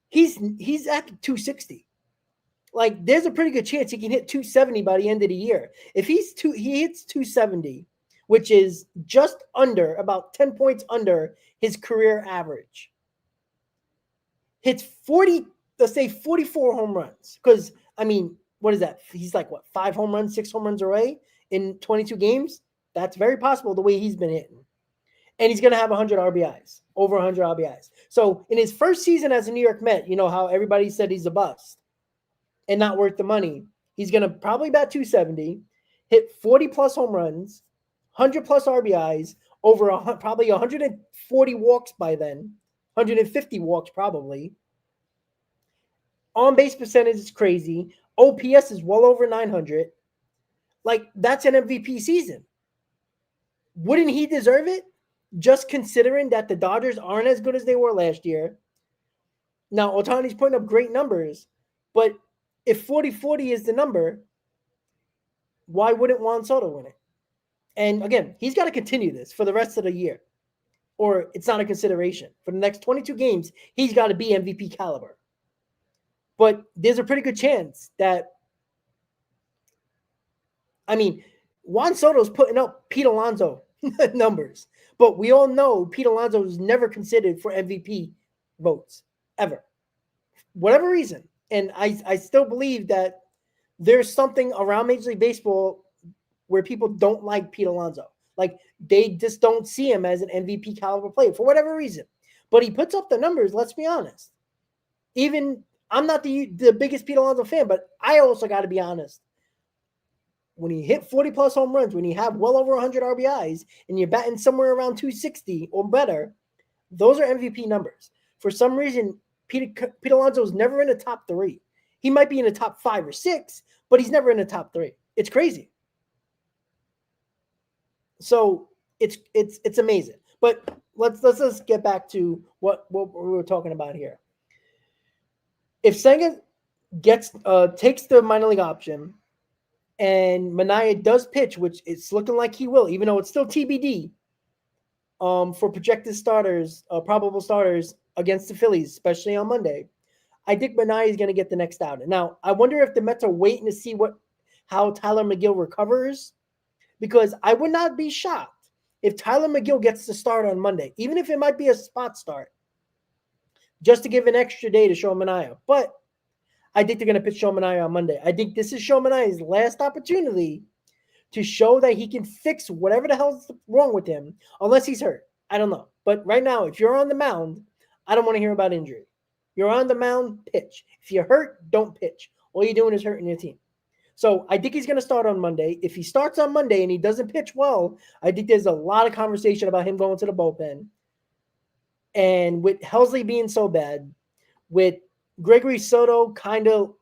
He's at 260. Like, there's a pretty good chance he can hit 270 by the end of the year. If he hits 270, which is just under, about 10 points under his career average. Hits 40, let's say 44 home runs. Because, I mean, what is that? He's like, what, 5 home runs, 6 home runs away in 22 games? That's very possible the way he's been hitting. And he's going to have 100 RBIs, over 100 RBIs. So in his first season as a New York Met, you know how everybody said he's a bust and not worth the money. He's going to probably bat 270, hit 40-plus home runs, 100-plus RBIs, probably 140 walks by then, 150 walks probably. On-base percentage is crazy. OPS is well over 900. Like, that's an MVP season. Wouldn't he deserve it? Just considering that the Dodgers aren't as good as they were last year. Now, Ohtani's putting up great numbers, but if 40-40 is the number, why wouldn't Juan Soto win it? And again, he's got to continue this for the rest of the year, or it's not a consideration. For the next 22 games, he's got to be MVP caliber. But there's a pretty good chance that, I mean, Juan Soto's putting up Pete Alonso numbers, but we all know Pete Alonso was never considered for MVP votes, ever. Whatever reason. And I still believe that there's something around Major League Baseball where people don't like Pete Alonso. Like, they just don't see him as an MVP caliber player for whatever reason. But he puts up the numbers, let's be honest. Even, I'm not the biggest Pete Alonso fan, but I also got to be honest. When you hit 40-plus home runs, when you have well over 100 RBIs, and you're batting somewhere around 260 or better, those are MVP numbers. For some reason, Pete Alonso is never in the top 3. He might be in the top 5 or 6, but he's never in the top 3. It's crazy. So it's amazing. But let's just get back to what we were talking about here. If Senga takes the minor league option, and Minaya does pitch, which it's looking like he will, even though it's still TBD for projected starters, probable starters against the Phillies, especially on Monday, I think Minaya is going to get the next outing. Now, I wonder if the Mets are waiting to see how Tyler McGill recovers, because I would not be shocked if Tyler McGill gets the start on Monday, even if it might be a spot start, just to give an extra day to Sean Minaya. But I think they're going to pitch Sean Minaya on Monday. I think this is Sean Manaya's last opportunity to show that he can fix whatever the hell's wrong with him, unless he's hurt. I don't know. But right now, if you're on the mound, I don't want to hear about injury. You're on the mound, pitch. If you're hurt, don't pitch. All you're doing is hurting your team. So I think he's going to start on Monday. If he starts on Monday and he doesn't pitch well, I think there's a lot of conversation about him going to the bullpen. And with Helsley being so bad, with Gregory Soto kind of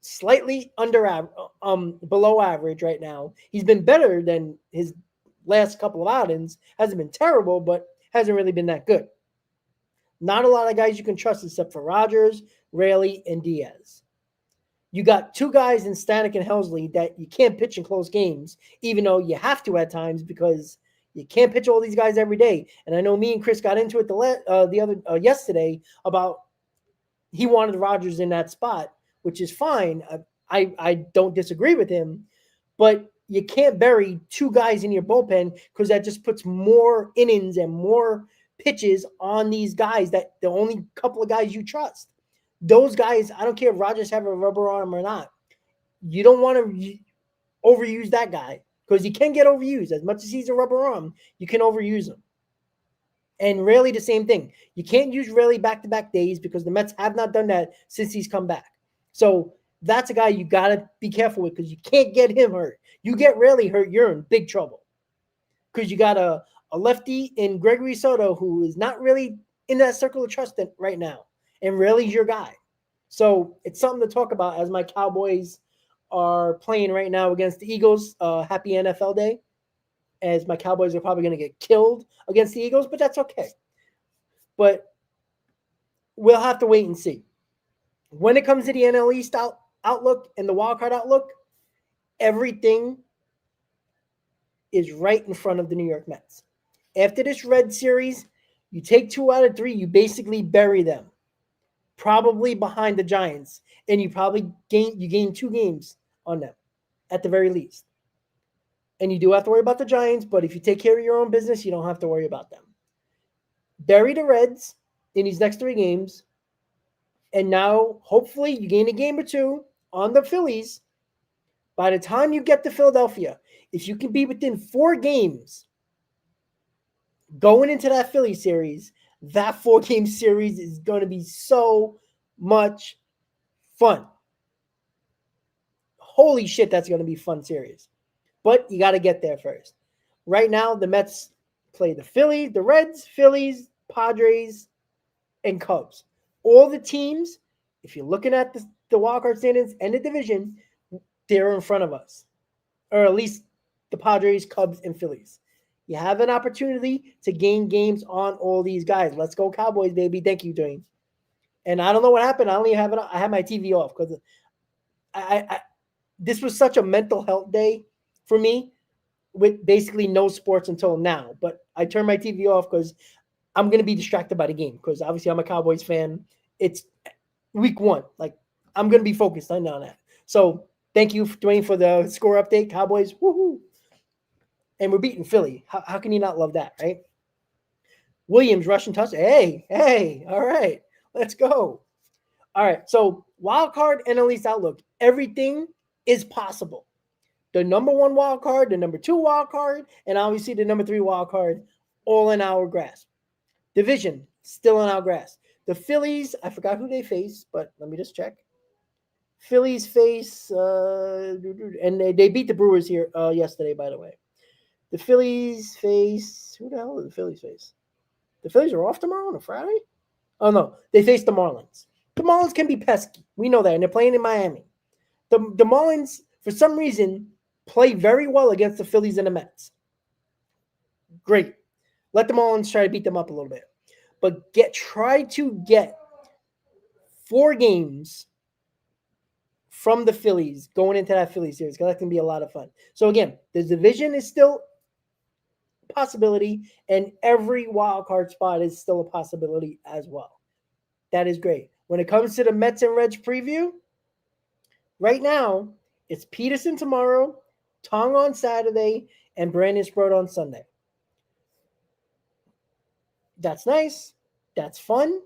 slightly below average right now. He's been better than his last couple of outings. Hasn't been terrible, but hasn't really been that good. Not a lot of guys you can trust except for Rogers, Raley, and Diaz. You got 2 guys in Stanek and Helsley that you can't pitch in close games, even though you have to at times because you can't pitch all these guys every day. And I know me and Chris got into it yesterday about he wanted Rogers in that spot, which is fine. I don't disagree with him, but you can't bury 2 guys in your bullpen because that just puts more innings and more pitches on these guys, that the only couple of guys you trust. Those guys, I don't care if Rogers have a rubber arm or not. You don't want to overuse that guy because he can get overused. As much as he's a rubber arm, you can overuse him. And Raley, the same thing. You can't use Raley back-to-back days because the Mets have not done that since he's come back. So that's a guy you got to be careful with because you can't get him hurt. You get Raley hurt, you're in big trouble because you got a lefty in Gregory Soto who is not really in that circle of trust right now. And Raley's your guy. So it's something to talk about as my Cowboys are playing right now against the Eagles. Happy NFL Day. As my Cowboys are probably going to get killed against the Eagles, but that's okay. But we'll have to wait and see. When it comes to the NL East outlook and the wildcard outlook, everything is right in front of the New York Mets. After this Red series, you take 2 out of 3, you basically bury them, probably behind the Giants, and you probably gain 2 games on them at the very least. And you do have to worry about the Giants, but if you take care of your own business, you don't have to worry about them. Bury the Reds in these next 3 games, and now hopefully you gain a game or 2 on the Phillies. By the time you get to Philadelphia, if you can be within 4 games going into that Philly series, that 4-game series is going to be so much fun. Holy shit, that's going to be a fun series. But you got to get there first. Right now, the Mets play the Phillies, the Reds, Phillies, Padres, and Cubs. All the teams, if you're looking at the wildcard standings and the division, they're in front of us. Or at least the Padres, Cubs, and Phillies. You have an opportunity to gain games on all these guys. Let's go Cowboys, baby. Thank you, Dwayne. And I don't know what happened. I had my TV off because I this was such a mental health day for me with basically no sports until now. But I turned my TV off because I'm going to be distracted by the game because obviously I'm a Cowboys fan. It's week 1. Like, I'm going to be focused on that. So thank you, Dwayne, for the score update. Cowboys, woohoo. And we're beating Philly. How can you not love that, right? Williams, rushing touchdown. Hey, all right. Let's go. All right, so wild card and NL East outlook. Everything is possible. The number 1 wild card, the number 2 wild card, and obviously the number 3 wild card, all in our grasp. Division, still in our grasp. The Phillies, I forgot who they face, but let me just check. Phillies face, and they beat the Brewers here yesterday, by the way. The Phillies face, who the hell did the Phillies face? The Phillies are off tomorrow on a Friday? Oh, no, they face the Marlins. The Marlins can be pesky. We know that, and they're playing in Miami. The Marlins, for some reason, play very well against the Phillies and the Mets. Great. Let the Marlins try to beat them up a little bit. But try to get 4 games from the Phillies going into that Phillies series, because that can be a lot of fun. So again, the division is still a possibility, and every wild card spot is still a possibility as well. That is great. When it comes to the Mets and Reds preview, right now, it's Peterson tomorrow, Tong on Saturday, and Brandon Sproat on Sunday. That's nice. That's fun.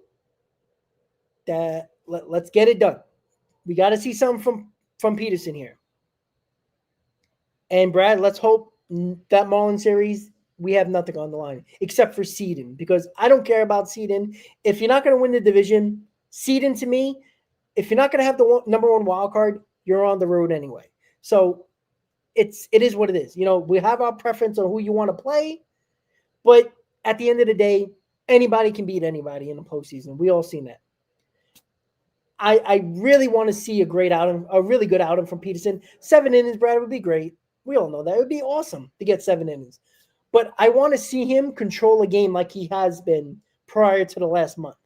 Let's get it done. We got to see something from Peterson here. And Brad, let's hope that Marlins series, we have nothing on the line except for seeding, because I don't care about seeding. If you're not going to win the division, seeding to me, if you're not going to have the number 1 wild card, you're on the road anyway. So it is what it is. You know, we have our preference on who you want to play, but at the end of the day, anybody can beat anybody in the postseason. We all seen that. I really want to see a really good outing from Peterson. 7 innings, Brad, would be great. We all know that. It would be awesome to get 7 innings. But I want to see him control a game like he has been prior to the last month.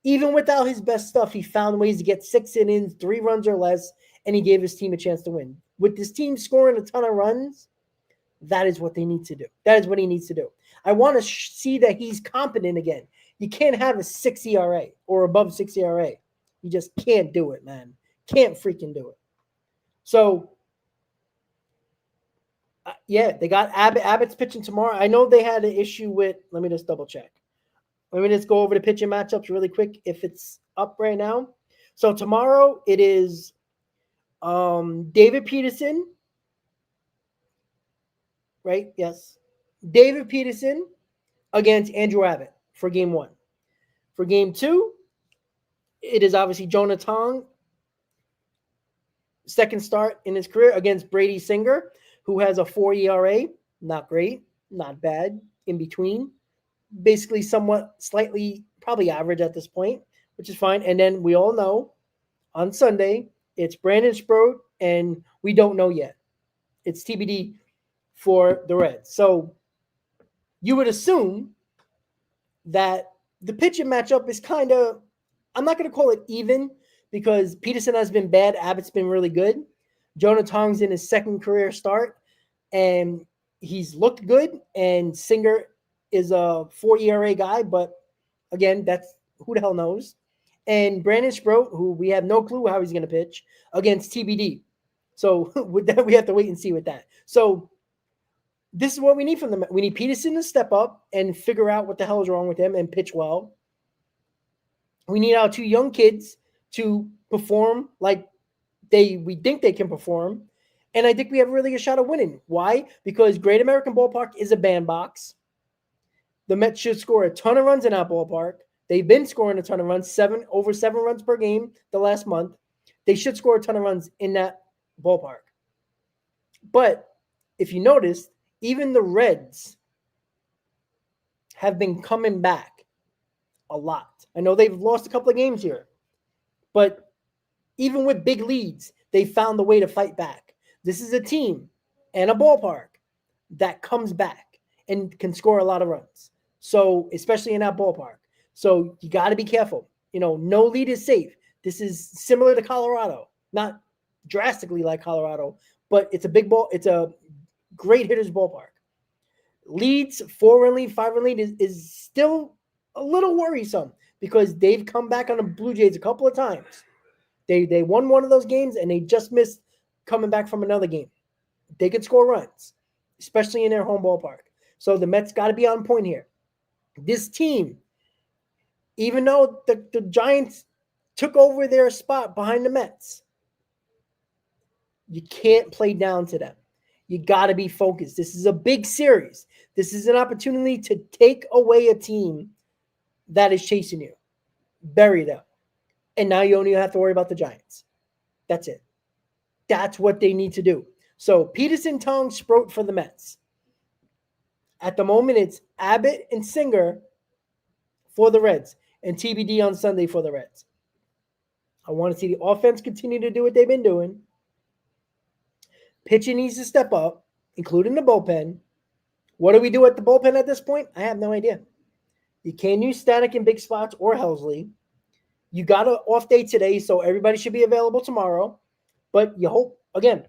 Even without his best stuff, he found ways to get 6 innings, 3 runs or less, and he gave his team a chance to win. With this team scoring a ton of runs, that is what they need to do. That is what he needs to do. I want to see that he's competent again. You can't have a 6 ERA or above 6 ERA. You just can't do it, man. Can't freaking do it. So, yeah, they got Abbott. Abbott's pitching tomorrow. I know they had an issue with, let me just double check. Let me just go over the pitching matchups really quick if it's up right now. So tomorrow it is David Peterson, right? Yes. David Peterson against Andrew Abbott for game 1. For game 2, it is obviously Jonah Tong, second start in his career against Brady Singer, who has a 4 ERA. Not great, not bad, in between. Basically somewhat slightly probably average at this point, which is fine. And then we all know on Sunday, it's Brandon Sproat, and we don't know yet. It's TBD for the Reds. So you would assume that the pitching matchup is kind of, I'm not going to call it even, because Peterson has been bad. Abbott's been really good. Jonah Tong's in his second career start. And he's looked good, and Singer is a 4 ERA guy, but again, that's who the hell knows. And Brandon Sproat, who we have no clue how he's going to pitch, against TBD. So with that, we have to wait and see with that. So this is what we need from them. We need Peterson to step up and figure out what the hell is wrong with him and pitch well. We need our 2 young kids to perform like we think they can perform. And I think we have a really good shot of winning. Why? Because Great American Ballpark is a bandbox. The Mets should score a ton of runs in that ballpark. They've been scoring a ton of runs, over 7 runs per game the last month. They should score a ton of runs in that ballpark. But if you noticed, even the Reds have been coming back a lot. I know they've lost a couple of games here, but even with big leads, they found a way to fight back. This is a team and a ballpark that comes back and can score a lot of runs. So, especially in that ballpark. So, you got to be careful. No lead is safe. This is similar to Colorado. Not drastically like Colorado, but it's a big ball. It's a great hitter's ballpark. Leads, 4-run lead, 5-run lead is still a little worrisome because they've come back on the Blue Jays a couple of times. They won one of those games, and they just missed coming back from another game. They could score runs, especially in their home ballpark. So the Mets got to be on point here. This team, even though the Giants took over their spot behind the Mets, you can't play down to them. You got to be focused. This is a big series. This is an opportunity to take away a team that is chasing you. Bury them. And now you only have to worry about the Giants. That's it. That's what they need to do. So Peterson, Tong, Sproat for the Mets. At the moment, it's Abbott and Singer for the Reds and TBD on Sunday for the Reds. I want to see the offense continue to do what they've been doing. Pitching needs to step up, including the bullpen. What do we do at the bullpen at this point? I have no idea. You can't use Stanek in big spots or Helsley. You got an off day today, so everybody should be available tomorrow. But you hope, again,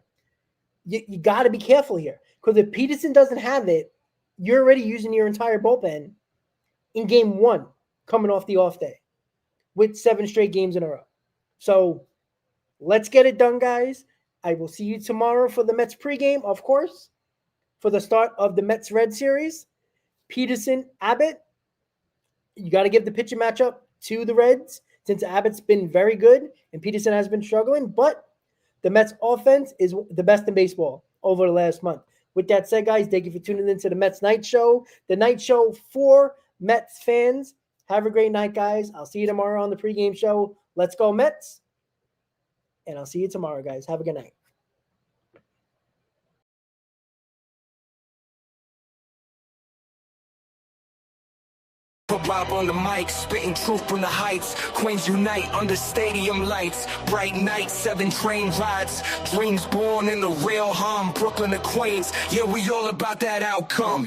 you got to be careful here. Because if Peterson doesn't have it, you're already using your entire bullpen in game 1 coming off the off day with 7 straight games in a row. So let's get it done, guys. I will see you tomorrow for the Mets pregame, of course, for the start of the Mets-Red series. Peterson, Abbott. You got to give the pitching matchup to the Reds since Abbott's been very good and Peterson has been struggling. But the Mets offense is the best in baseball over the last month. With that said, guys, thank you for tuning in to the Mets Night Show. The night show for Mets fans. Have a great night, guys. I'll see you tomorrow on the pregame show. Let's go, Mets. And I'll see you tomorrow, guys. Have a good night. Bob on the mic, spitting truth from the heights. Queens unite under stadium lights. Bright nights, 7 train rides. Dreams born in the real hum. Brooklyn to Queens. Yeah, we all about that outcome.